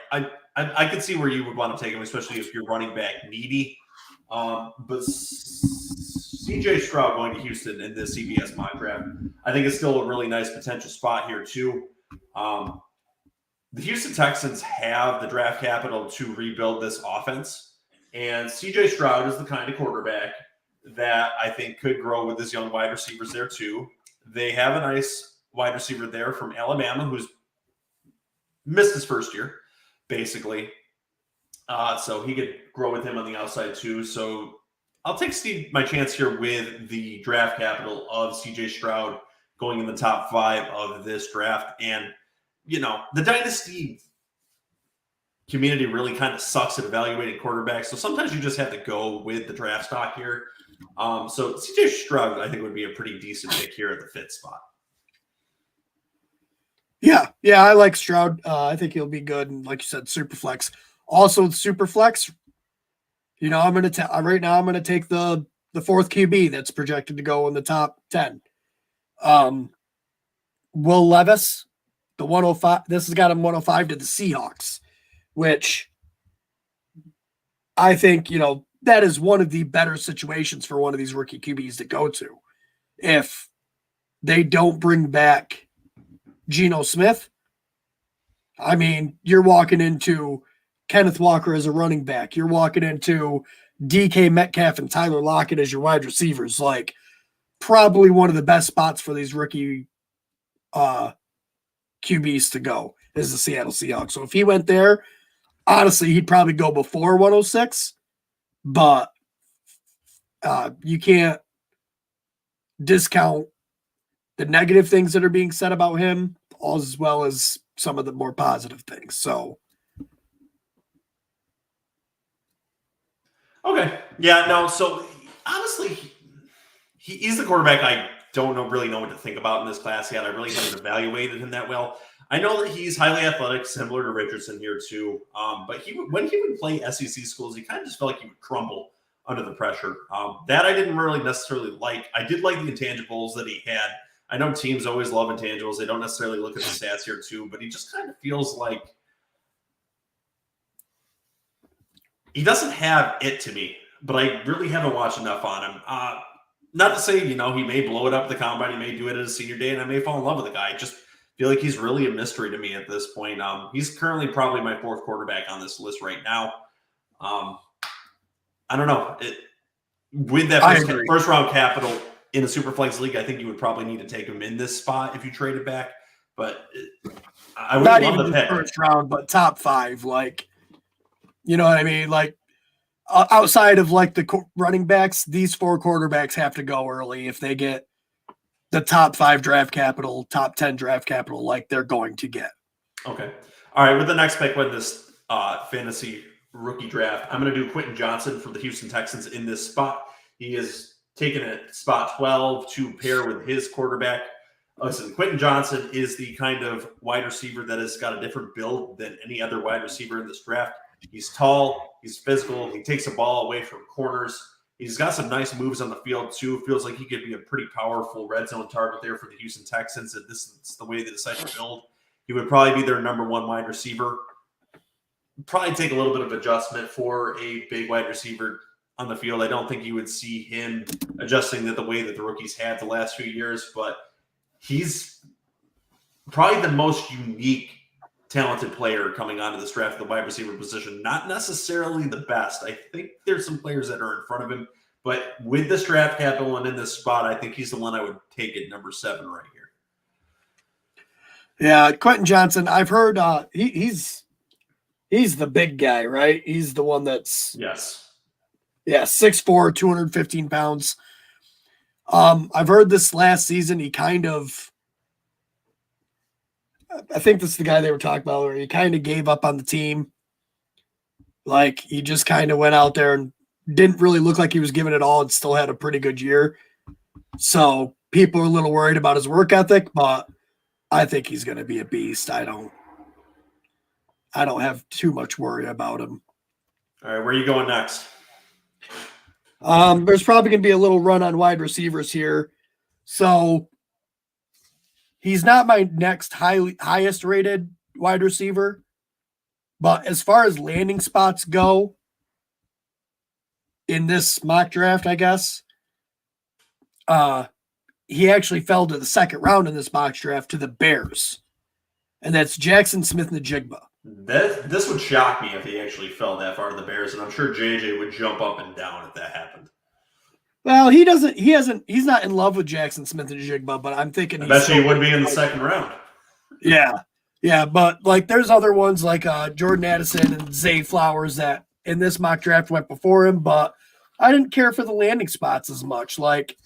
I could see where you would want to take him, especially if you're running back needy. But CJ Stroud going to Houston in this CBS mock draft, I think is still a really nice potential spot here too. The Houston Texans have the draft capital to rebuild this offense, and CJ Stroud is the kind of quarterback that I think could grow with his young wide receivers there too. They have a nice wide receiver there from Alabama who's missed his first year, basically. So he could grow with him on the outside too. So I'll take my chance here with the draft capital of CJ Stroud going in the top 5 of this draft. And, the Dynasty community really kind of sucks at evaluating quarterbacks. So sometimes you just have to go with the draft stock here. So CJ Stroud, I think, would be a pretty decent pick here at the 5th spot. Yeah, I like Stroud. I think he'll be good. And like you said, super flex. Also, super flex, I'm going to right now I'm going to take the 4th QB that's projected to go in the top 10. Will Levis, the 105. This has got him 105 to the Seahawks, which I think, that is one of the better situations for one of these rookie QBs to go to. If they don't bring back Geno Smith, I mean, you're walking into Kenneth Walker as a running back. You're walking into DK Metcalf and Tyler Lockett as your wide receivers. Like, probably one of the best spots for these rookie QBs to go is the Seattle Seahawks. So if he went there, honestly, he'd probably go before 106. But you can't discount the negative things that are being said about him, as well as some of the more positive things. So, okay, yeah, no. So honestly, he's the quarterback I don't really know what to think about in this class yet. I really haven't evaluated him that well. I know that he's highly athletic, similar to Richardson here too. But when he would play SEC schools, he kind of just felt like he would crumble under the pressure. That I didn't really necessarily like. I did like the intangibles that he had. I know teams always love intangibles. They don't necessarily look at the stats here too, but he just kind of feels like he doesn't have it to me, but I really haven't watched enough on him. Not to say, he may blow it up at the combine. He may do it at his senior day, and I may fall in love with the guy. I just feel like he's really a mystery to me at this point. He's currently probably my fourth quarterback on this list right now. I don't know. With that first round capital in a Superflex league, I think you would probably need to take him in this spot if you trade it back. But I would not love even the the pick. first round, but top 5. Like, you know what I mean? Like, outside of like the running backs, these 4 quarterbacks have to go early if they get the top 5 draft capital, top 10 draft capital, like they're going to get. Okay. All right. With the next pick with this fantasy rookie draft, I'm going to do Quentin Johnston for the Houston Texans in this spot. He is taken at spot 12 to pair with his quarterback. Listen, Quentin Johnston is the kind of wide receiver that has got a different build than any other wide receiver in this draft. He's tall, he's physical, he takes the ball away from corners. He's got some nice moves on the field too. Feels like he could be a pretty powerful red zone target there for the Houston Texans. If this is the way they decide to build, he would probably be their number 1 wide receiver. Probably take a little bit of adjustment for a big wide receiver on the field. I don't think you would see him adjusting the way that the rookies had the last few years, but he's probably the most unique, talented player coming onto this draft at the wide receiver position. Not necessarily the best. I think there's some players that are in front of him, but with this draft capital and in this spot, I think he's the one I would take at number 7 right here. Yeah, Quentin Johnston. I've heard he's the big guy, right? He's the one that's 6'4", 215 pounds. I've heard this last season he kind of, I think this is the guy they were talking about, where he kind of gave up on the team. Like, he just kind of went out there and didn't really look like he was giving it all and still had a pretty good year. So people are a little worried about his work ethic, but I think he's going to be a beast. I don't have too much worry about him. All right, where are you going next? There's probably going to be a little run on wide receivers here. So he's not my next highest rated wide receiver, but as far as landing spots go in this mock draft, I guess, he actually fell to the second round in this mock draft to the Bears, and that's Jackson Smith-Njigba. This would shock me if he actually fell that far to the Bears, and I'm sure JJ would jump up and down if that happened. Well, he's not in love with Jackson Smith-Njigba, but I'm thinking I bet you he would be in the second round. Yeah, but like there's other ones like Jordan Addison and Zay Flowers that in this mock draft went before him, but I didn't care for the landing spots as much. Like,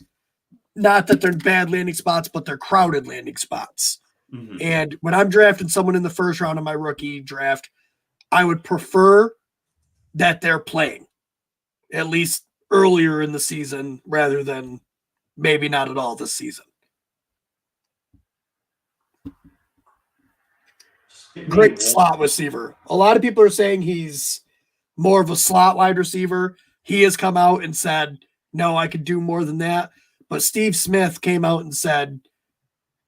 not that they're bad landing spots, but they're crowded landing spots. Mm-hmm. And when I'm drafting someone in the first round of my rookie draft, I would prefer that they're playing at least earlier in the season rather than maybe not at all this season. Great slot receiver. A lot of people are saying he's more of a slot wide receiver. He has come out and said, no, I could do more than that. But Steve Smith came out and said,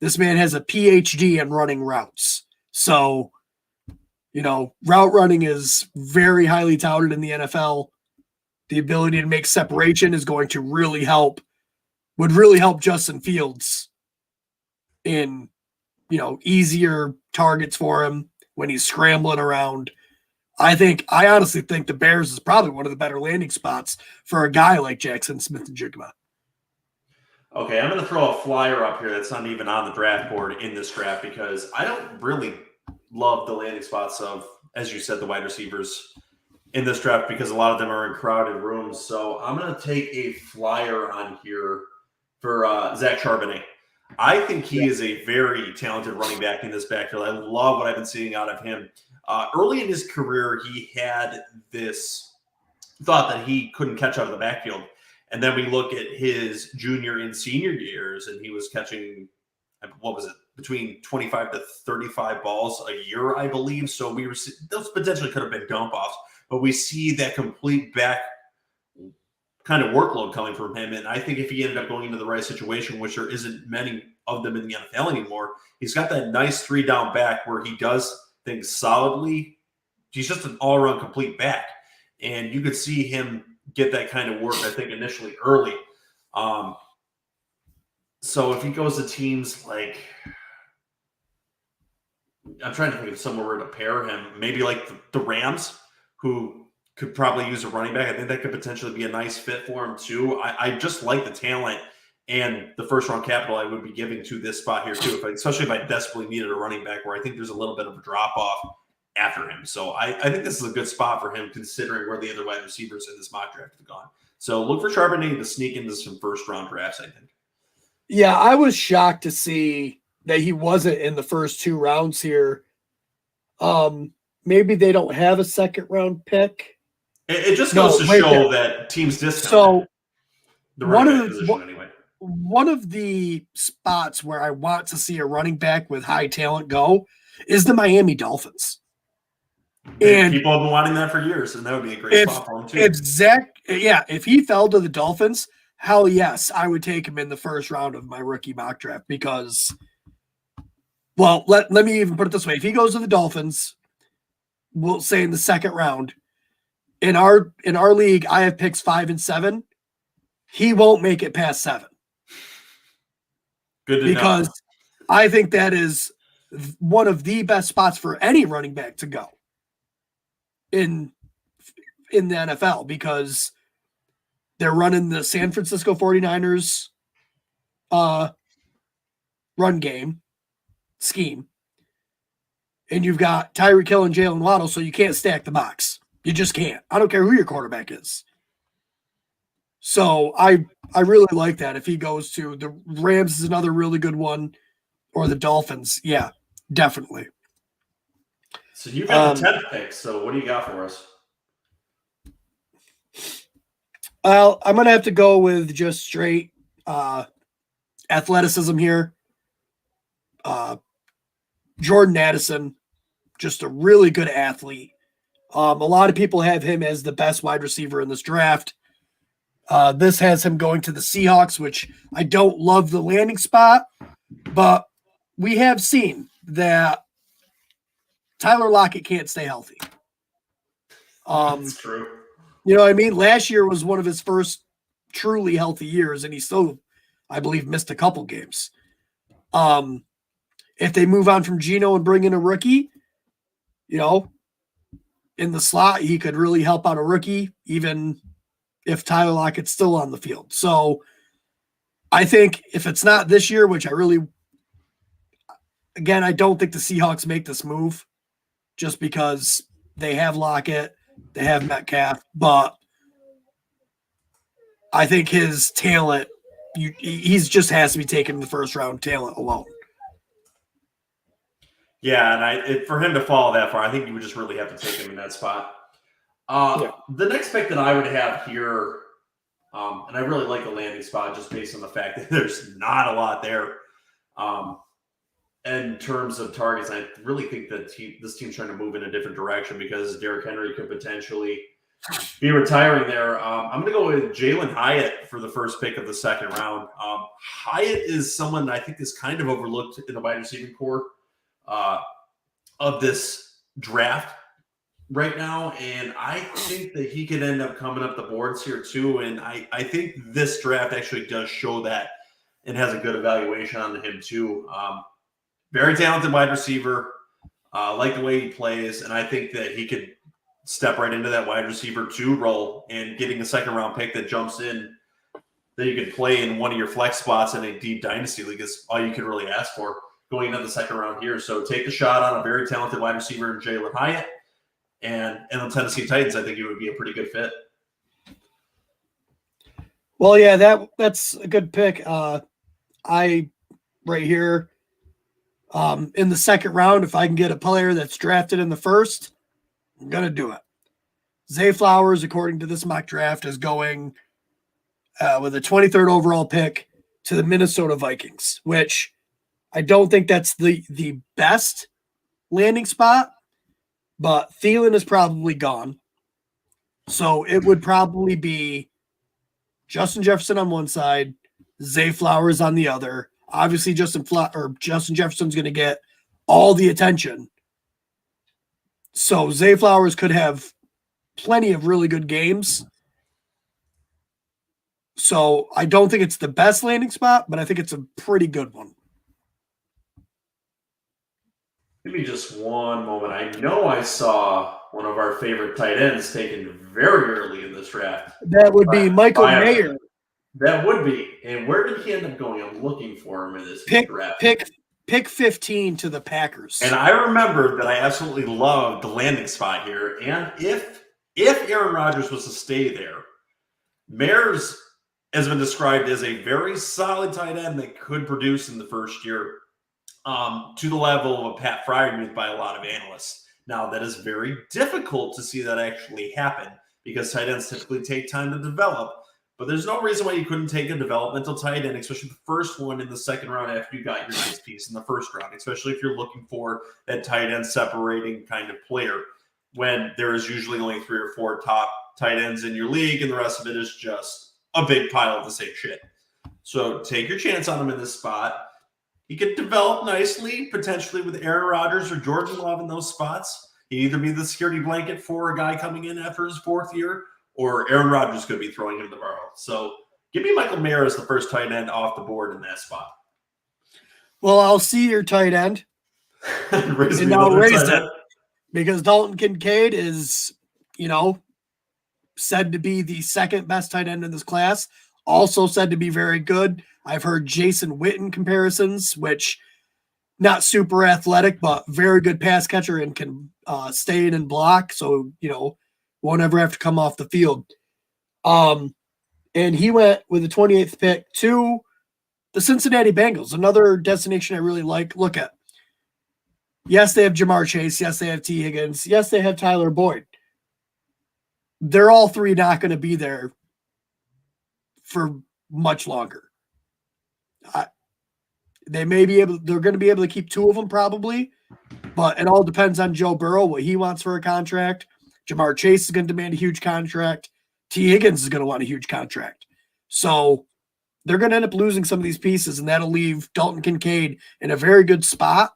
this man has a PhD in running routes. So, route running is very highly touted in the NFL. The ability to make separation is going to would really help Justin Fields in, easier targets for him when he's scrambling around. I honestly think the Bears is probably one of the better landing spots for a guy like Jackson Smith-Njigba. Okay, I'm going to throw a flyer up here that's not even on the draft board in this draft because I don't really love the landing spots of, as you said, the wide receivers in this draft because a lot of them are in crowded rooms. So I'm going to take a flyer on here for Zach Charbonnet. I think he is a very talented running back in this backfield. I love what I've been seeing out of him. Early in his career, he had this thought that he couldn't catch out of the backfield. And then we look at his junior and senior years, and he was catching, between 25 to 35 balls a year, I believe. So those potentially could have been dump offs, but we see that complete kind of workload coming from him. And I think if he ended up going into the right situation, which there isn't many of them in the NFL anymore, he's got that nice 3-down back where he does things solidly. He's just an all-around complete back. And you could see him get that kind of work, I think, initially early. So if he goes to teams like, I'm trying to think of somewhere where to pair him, maybe like the Rams, who could probably use a running back. I think that could potentially be a nice fit for him too. I just like the talent and the first-round capital I would be giving to this spot here too, especially if I desperately needed a running back where I think there's a little bit of a drop-off after him. So I think this is a good spot for him considering where the other wide receivers in this mock draft have gone. So look for Charbonnet to sneak into some first-round drafts, I think. Yeah, I was shocked to see that he wasn't in the first 2 rounds here. Maybe they don't have a second-round pick. It just goes to show that teams discount so the running back position anyway. One of the spots where I want to see a running back with high talent go is the Miami Dolphins. And people have been wanting that for years, and that would be a great spot for him too. If he fell to the Dolphins, hell yes, I would take him in the first round of my rookie mock draft because, well, let me even put it this way. If he goes to the Dolphins, we'll say in the second round, in our league, I have picks 5 and 7. He won't make it past 7. Good to because know. I think that is one of the best spots for any running back to go in the NFL because they're running the San Francisco 49ers run game scheme. And you've got Tyreek Hill and Jalen Waddle, so you can't stack the box. You just can't. I don't care who your quarterback is. So I really like that. If he goes to the Rams is another really good one, or the Dolphins. Yeah, definitely. So you got the 10th pick. So what do you got for us? Well, I'm going to have to go with just straight athleticism here. Jordan Addison, just a really good athlete. A lot of people have him as the best wide receiver in this draft. This has him going to the Seahawks, which I don't love the landing spot, but we have seen that Tyler Lockett can't stay healthy. That's true. You know what I mean? Last year was one of his first truly healthy years, and he still, I believe, missed a couple games. If they move on from Geno and bring in a rookie, in the slot, he could really help out a rookie, even if Tyler Lockett's still on the field. So I think if it's not this year, which I don't think the Seahawks make this move just because they have Lockett, they have Metcalf, but I think his talent, he's just has to be taken in the first round talent alone. Yeah, and for him to fall that far, I think you would just really have to take him in that spot. The next pick that I would have here, and I really like the landing spot just based on the fact that there's not a lot there in terms of targets. I really think that this team's trying to move in a different direction because Derrick Henry could potentially be retiring there. I'm going to go with Jalen Hyatt for the first pick of the second round. Hyatt is someone that I think is kind of overlooked in the wide receiving core of this draft right now, and I think that he could end up coming up the boards here too, and I think this draft actually does show that and has a good evaluation on him too. Very talented wide receiver, like the way he plays, and I think that he could step right into that wide receiver 2 role, and getting a second round pick that jumps in that you can play in one of your flex spots in a deep dynasty league is all you can really ask for going into the second round here. So take the shot on a very talented wide receiver in Jalen Hyatt. And the Tennessee Titans, I think it would be a pretty good fit. Well, yeah, that's a good pick. Right here, in the second round, if I can get a player that's drafted in the first, I'm going to do it. Zay Flowers, according to this mock draft, is going with a 23rd overall pick to the Minnesota Vikings, which I don't think that's the best landing spot, but Thielen is probably gone. So it would probably be Justin Jefferson on one side, Zay Flowers on the other. Obviously, Justin Jefferson's going to get all the attention. So Zay Flowers could have plenty of really good games. So I don't think it's the best landing spot, but I think it's a pretty good one. Give me just one moment. I know I saw one of our favorite tight ends taken very early in this draft. That would be Michael Mayer. That would be. And where did he end up going? I'm looking for him in this draft. Pick 15 to the Packers. And I remember that I absolutely loved the landing spot here. And if Aaron Rodgers was to stay there, Mayers has been described as a very solid tight end that could produce in the first year to the level of a Pat Freiermuth by a lot of analysts. Now, that is very difficult to see that actually happen because tight ends typically take time to develop. But there's no reason why you couldn't take a developmental tight end, especially the first one in the second round after you got your nice piece in the first round, especially if you're looking for that tight end separating kind of player when there is usually only 3 or 4 top tight ends in your league and the rest of it is just a big pile of the same shit. So take your chance on him in this spot. He could develop nicely, potentially with Aaron Rodgers or Jordan Love in those spots. He'd either be the security blanket for a guy coming in after his 4th year, or Aaron Rodgers could be throwing him the ball. So give me Michael Mayer as the first tight end off the board in that spot. Well, I'll see your tight end. And I'll raise it. Because Dalton Kincaid is, said to be the second best tight end in this class. Also said to be very good. I've heard Jason Witten comparisons, which not super athletic, but very good pass catcher and can stay in and block. So, won't ever have to come off the field. And he went with the 28th pick to the Cincinnati Bengals, another destination I really like. Look at. Yes, they have Jamar Chase. Yes, they have T. Higgins. Yes, they have Tyler Boyd. They're all 3 not going to be there for much longer. They're going to be able to keep 2 of them probably, but it all depends on Joe Burrow, what he wants for a contract. Jamar Chase is going to demand a huge contract. T. Higgins is going to want a huge contract. So they're going to end up losing some of these pieces, and that'll leave Dalton Kincaid in a very good spot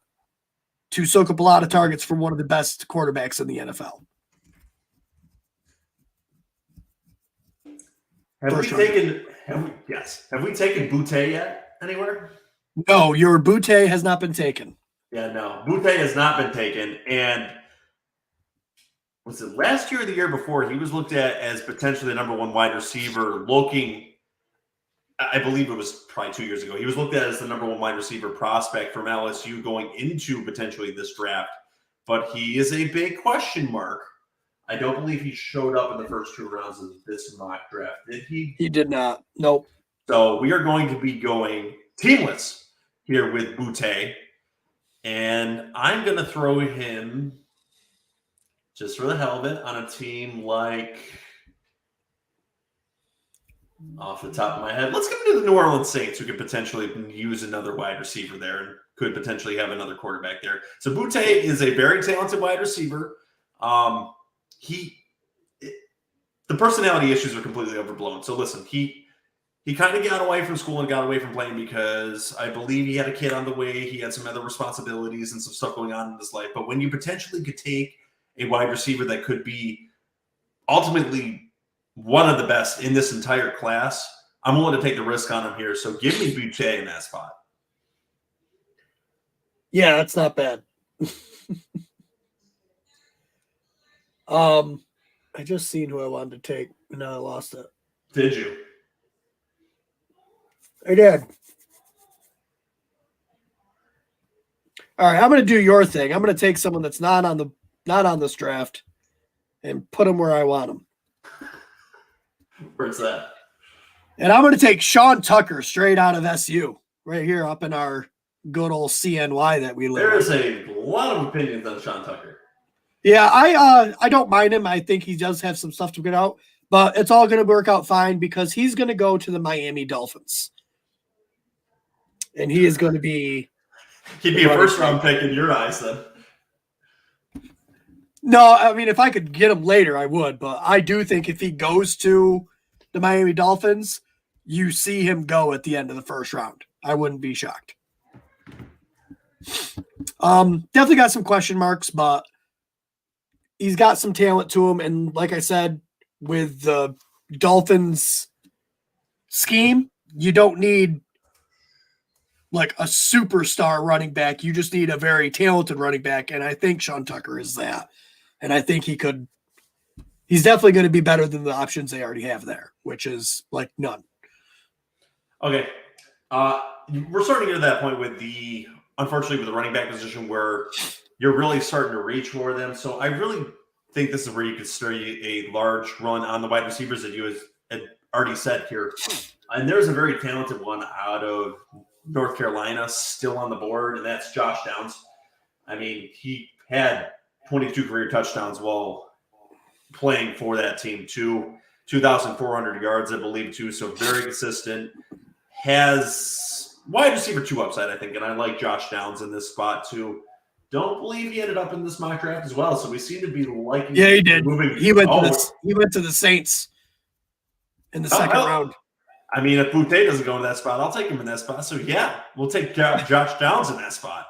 to soak up a lot of targets from one of the best quarterbacks in the NFL. Have we taken Boutte yet anywhere? No, your Boutte has not been taken. Yeah, no. Boutte has not been taken. And was it last year or the year before, he was looked at as potentially the number 1 wide receiver I believe it was probably 2 years ago. He was looked at as the number 1 wide receiver prospect from LSU going into potentially this draft. But he is a big question mark. I don't believe he showed up in the first 2 rounds of this mock draft. Did he? He did not. Nope. So we are going to be going teamless here with Boutte. And I'm going to throw him, just for the hell of it, on a team like, off the top of my head, let's give him to the New Orleans Saints, who could potentially use another wide receiver there and could potentially have another quarterback there. So Boutte is a very talented wide receiver. The personality issues are completely overblown. So listen, he kind of got away from school and got away from playing because I believe he had a kid on the way. He had some other responsibilities and some stuff going on in his life. But when you potentially could take a wide receiver that could be ultimately one of the best in this entire class, I'm willing to take the risk on him here. So give me Boutte in that spot. Yeah, that's not bad. I just seen who I wanted to take, and now I lost it. Did you? I did. All right, I'm going to do your thing. I'm going to take someone that's not on this draft and put him where I want him. Where's that? And I'm going to take Sean Tucker straight out of SU, right here up in our good old CNY that we live in. There is a lot of opinions on Sean Tucker. Yeah, I don't mind him. I think he does have some stuff to get out, but it's all going to work out fine because he's going to go to the Miami Dolphins. And he is going to be... He'd be a first-round pick in your eyes, then. No, I mean, if I could get him later, I would. But I do think if he goes to the Miami Dolphins, you see him go at the end of the first round. I wouldn't be shocked. Definitely got some question marks, but he's got some talent to him. And like I said, with the Dolphins scheme, you don't need like a superstar running back. You just need a very talented running back. And I think Sean Tucker is that. And I think he's definitely going to be better than the options they already have there, which is like none. Okay. We're starting to get to that point unfortunately, with the running back position where you're really starting to reach for them. So I really think this is where you could start a large run on the wide receivers that you had already said here. And there's a very talented one out of North Carolina still on the board, and that's Josh Downs. I mean, he had 22 career touchdowns while playing for that team too. 2,400 yards, I believe, too. So very consistent. Has wide receiver 2 upside, I think, and I like Josh Downs in this spot too. Don't believe he ended up in this mock draft as well. So we seem to be liking. Yeah, he did. He went to the Saints in the second round. I mean, if Boutte doesn't go in that spot, I'll take him in that spot. So yeah, we'll take Josh Downs in that spot.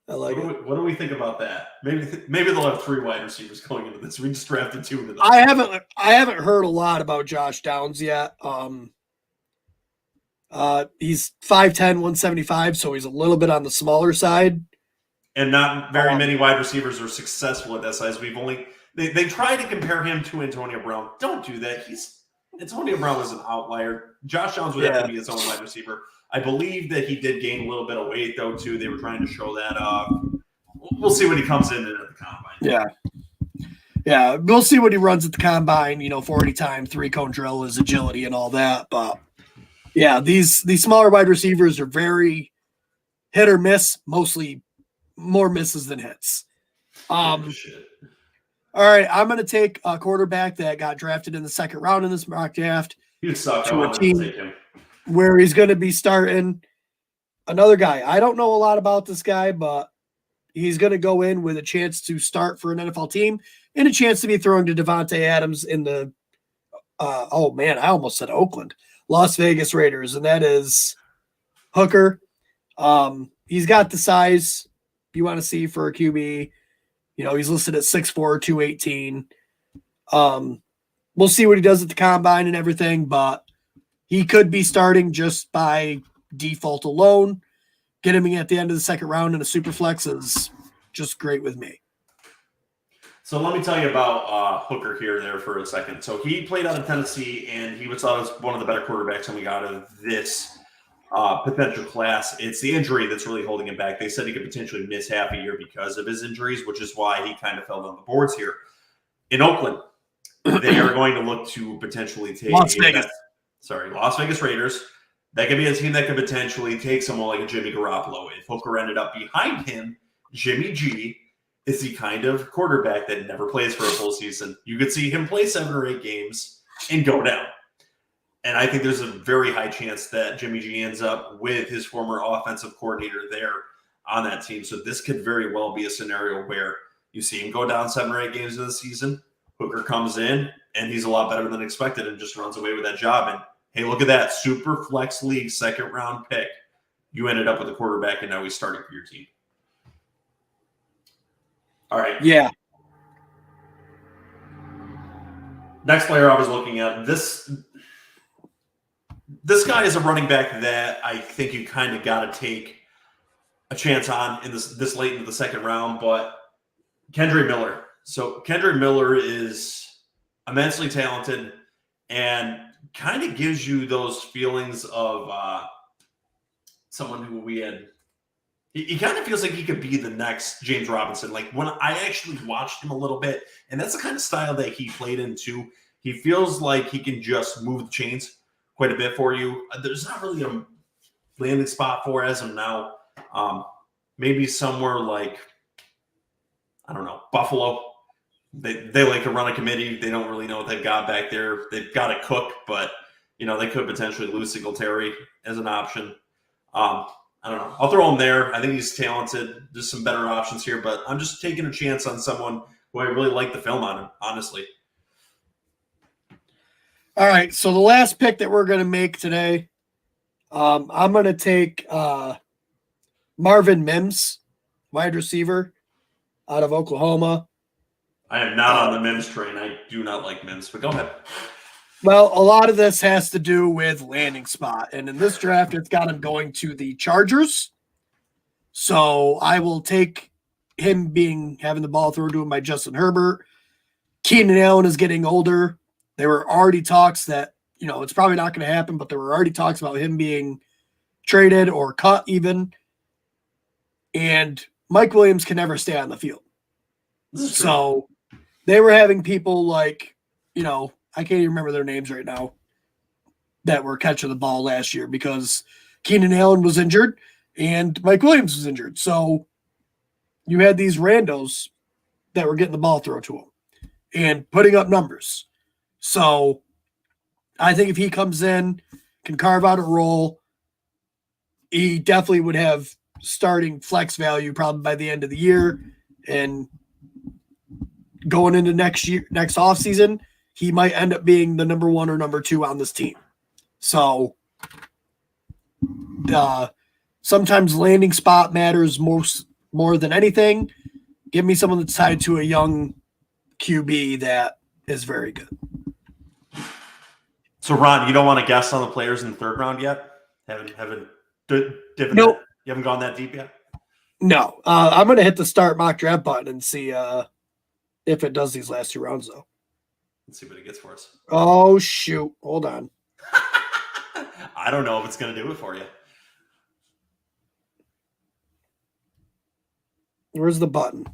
I like it. What do we think about that? Maybe they'll have 3 wide receivers going into this. We just drafted 2 into this. I haven't heard a lot about Josh Downs yet. He's 5'10", 175, so he's a little bit on the smaller side. And not very many wide receivers are successful at that size. They try to compare him to Antonio Brown. Don't do that. Antonio Brown was an outlier. Josh Downs would have to be his own wide receiver. I believe that he did gain a little bit of weight, though, too. They were trying to show that. We'll see when he comes in at the combine. Yeah, we'll see what he runs at the combine. 40 time, 3-cone drill, his agility and all that. But yeah, these smaller wide receivers are very hit or miss, mostly more misses than hits. All right, I'm going to take a quarterback that got drafted in the second round in this mock draft to a team where he's going to be starting another guy. I don't know a lot about this guy, but he's going to go in with a chance to start for an NFL team and a chance to be throwing to Devontae Adams in the I almost said Oakland, Las Vegas Raiders, and that is Hooker. He's got the size you want to see for a QB. He's listed at 6'4", 218. We'll see what he does at the combine and everything, but he could be starting just by default alone. Get him at the end of the second round in a super flex is just great with me. So let me tell you about Hooker there for a second. So he played out of Tennessee, and he was thought as one of the better quarterbacks coming out of this potential class. It's the injury that's really holding him back. They said he could potentially miss half a year because of his injuries, which is why he kind of fell on the boards here. In Oakland, they are going to look to potentially take Las Vegas Raiders. That could be a team that could potentially take someone like a Jimmy Garoppolo. If Hooker ended up behind him, Jimmy G is the kind of quarterback that never plays for a full season. You could see him play 7 or 8 games and go down. And I think there's a very high chance that Jimmy G ends up with his former offensive coordinator there on that team. So this could very well be a scenario where you see him go down 7 or 8 games of the season. Hooker comes in, and he's a lot better than expected and just runs away with that job. And, hey, look at that. Super flex league second-round pick. You ended up with a quarterback, and now he's starting for your team. All right. Yeah. Next player I was looking at, this guy is a running back that I think you kind of got to take a chance on in this late into the second round, but Kendre Miller. So Kendre Miller is immensely talented and kind of gives you those feelings of someone who we had. He kind of feels like he could be the next James Robinson. Like when I actually watched him a little bit, and that's the kind of style that he played into. He feels like he can just move the chains quite a bit for you. There's not really a landing spot for as of now. Maybe somewhere like, I don't know, Buffalo. They like to run a committee. They don't really know what they've got back there. They've got a cook, but they could potentially lose Singletary as an option. I don't know. I'll throw him there. I think he's talented. There's some better options here, but I'm just taking a chance on someone who I really like the film on him, honestly. All right, so the last pick that we're going to make today, I'm going to take Marvin Mims, wide receiver out of Oklahoma. I am not on the Mims train. I do not like Mims, but go ahead. Well, a lot of this has to do with landing spot. And in this draft, it's got him going to the Chargers. So I will take him having the ball thrown to him by Justin Herbert. Keenan Allen is getting older. There were already talks that, it's probably not going to happen, but there were already talks about him being traded or cut even. And Mike Williams can never stay on the field. So they were having people like, I can't even remember their names right now that were catching the ball last year because Keenan Allen was injured and Mike Williams was injured. So you had these randos that were getting the ball thrown to him and putting up numbers. So I think if he comes in, can carve out a role, he definitely would have starting flex value probably by the end of the year. And going into next offseason, he might end up being the number 1 or number 2 on this team. So sometimes landing spot matters more than anything. Give me someone that's tied to a young QB that is very good. So, Ron, you don't want to guess on the players in the third round yet? Nope. You haven't gone that deep yet? No. I'm going to hit the start mock draft button and see if it does these last 2 rounds, though. Let's see what it gets for us. Oh, shoot. Hold on. I don't know if it's going to do it for you. Where's the button?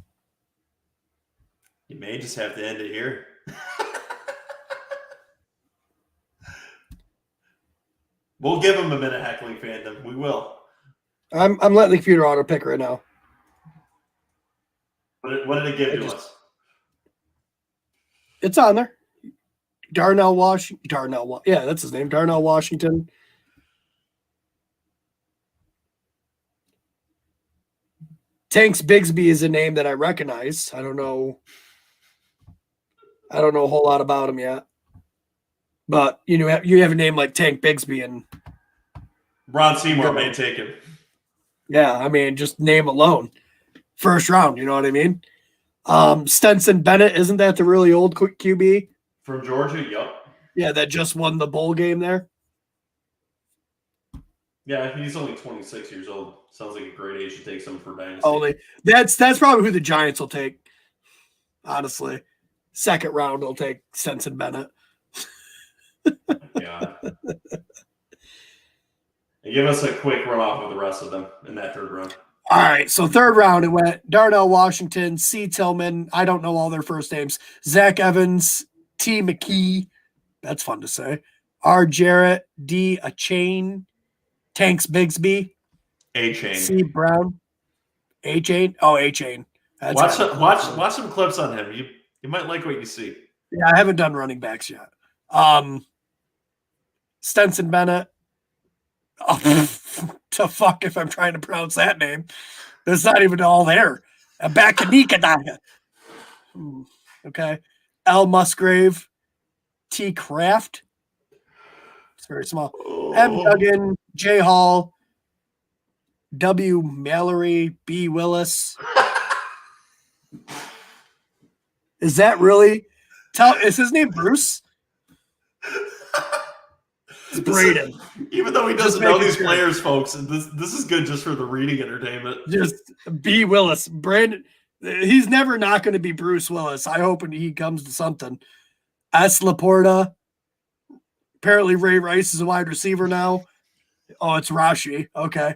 You may just have to end it here. We'll give him a minute, heckling fandom. We will. I'm letting the computer auto pick right now. What did it give to us? It's on there. Darnell Washington. Yeah, that's his name. Darnell Washington. Tanks Bigsby is a name that I recognize. I don't know a whole lot about him yet. But you have a name like Tank Bigsby and Ron Seymour may take him. Yeah, I mean, just name alone. First round, you know what I mean? Stenson Bennett, isn't that the really old QB? From Georgia, yep. Yeah, that just won the bowl game there. Yeah, he's only 26 years old. Sounds like a great age to take someone for Dynasty. That's probably who the Giants will take, honestly. Second round, they'll take Stenson Bennett. Yeah. And give us a quick run off of the rest of them in that third round. All right, so third round, it went Darnell Washington, C. Tillman, I don't know all their first names, Zach Evans, T. McKee, that's fun to say, R. Jarrett, D. Achane, Tanks Bigsby, A-Chain. C. Brown, A-Chain, oh, A-Chain. Watch some clips on him. You might like what you see. Yeah, I haven't done running backs yet. Stenson Bennett. Oh, to fuck if I'm trying to pronounce that name. That's not even all there. Abakanika. Okay. L. Musgrave. T. Kraft. It's very small. M. Duggan. J. Hall. W. Mallory. B. Willis. Is that really? Is his name Bruce? It's Braden. Even though he doesn't know these players, folks, this is good just for the reading entertainment. Just B. Willis. Brandon, he's never not going to be Bruce Willis. I hope he comes to something. S. Laporta. Apparently Ray Rice is a wide receiver now. Oh, it's Rashi. Okay.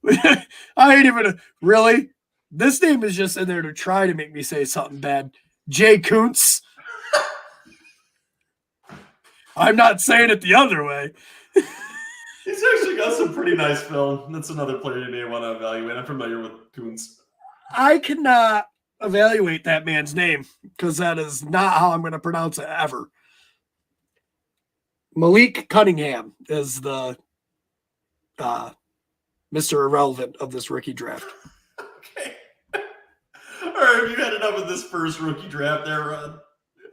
I ain't even really. This name is just in there to try to make me say something bad. Jay Kuntz. I'm not saying it the other way. He's actually got some pretty nice film. That's another player you may want to evaluate. I'm familiar with Kuntz. I cannot evaluate that man's name because that is not how I'm going to pronounce it ever. Malik Cunningham is the Mr. Irrelevant of this rookie draft. Okay. All right, have you had enough of this first rookie draft there, Rod?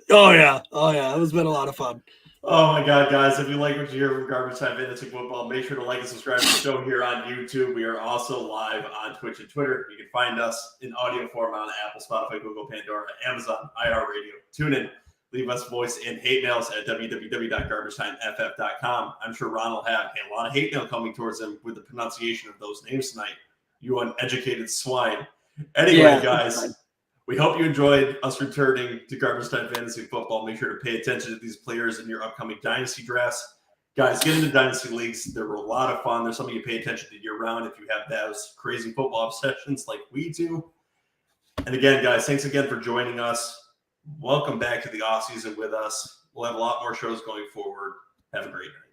Oh yeah. It's been a lot of fun. Oh my God, guys. If you like what you hear from Garbage Time Fantasy Football, make sure to like and subscribe to the show here on YouTube. We are also live on Twitch and Twitter. You can find us in audio form on Apple, Spotify, Google, Pandora, Amazon, Iheartradio, Tunein. Leave us voice and hate mails at www.garbagetimeff.com. I'm sure Ron will have a lot of hate mail coming towards him with the pronunciation of those names tonight. You uneducated swine. Anyway, guys. We hope you enjoyed us returning to Garbage Time Fantasy Football. Make sure to pay attention to these players in your upcoming Dynasty drafts. Guys, get into Dynasty Leagues. They're a lot of fun. There's something you pay attention to year-round if you have those crazy football obsessions like we do. And again, guys, thanks again for joining us. Welcome back to the offseason with us. We'll have a lot more shows going forward. Have a great night.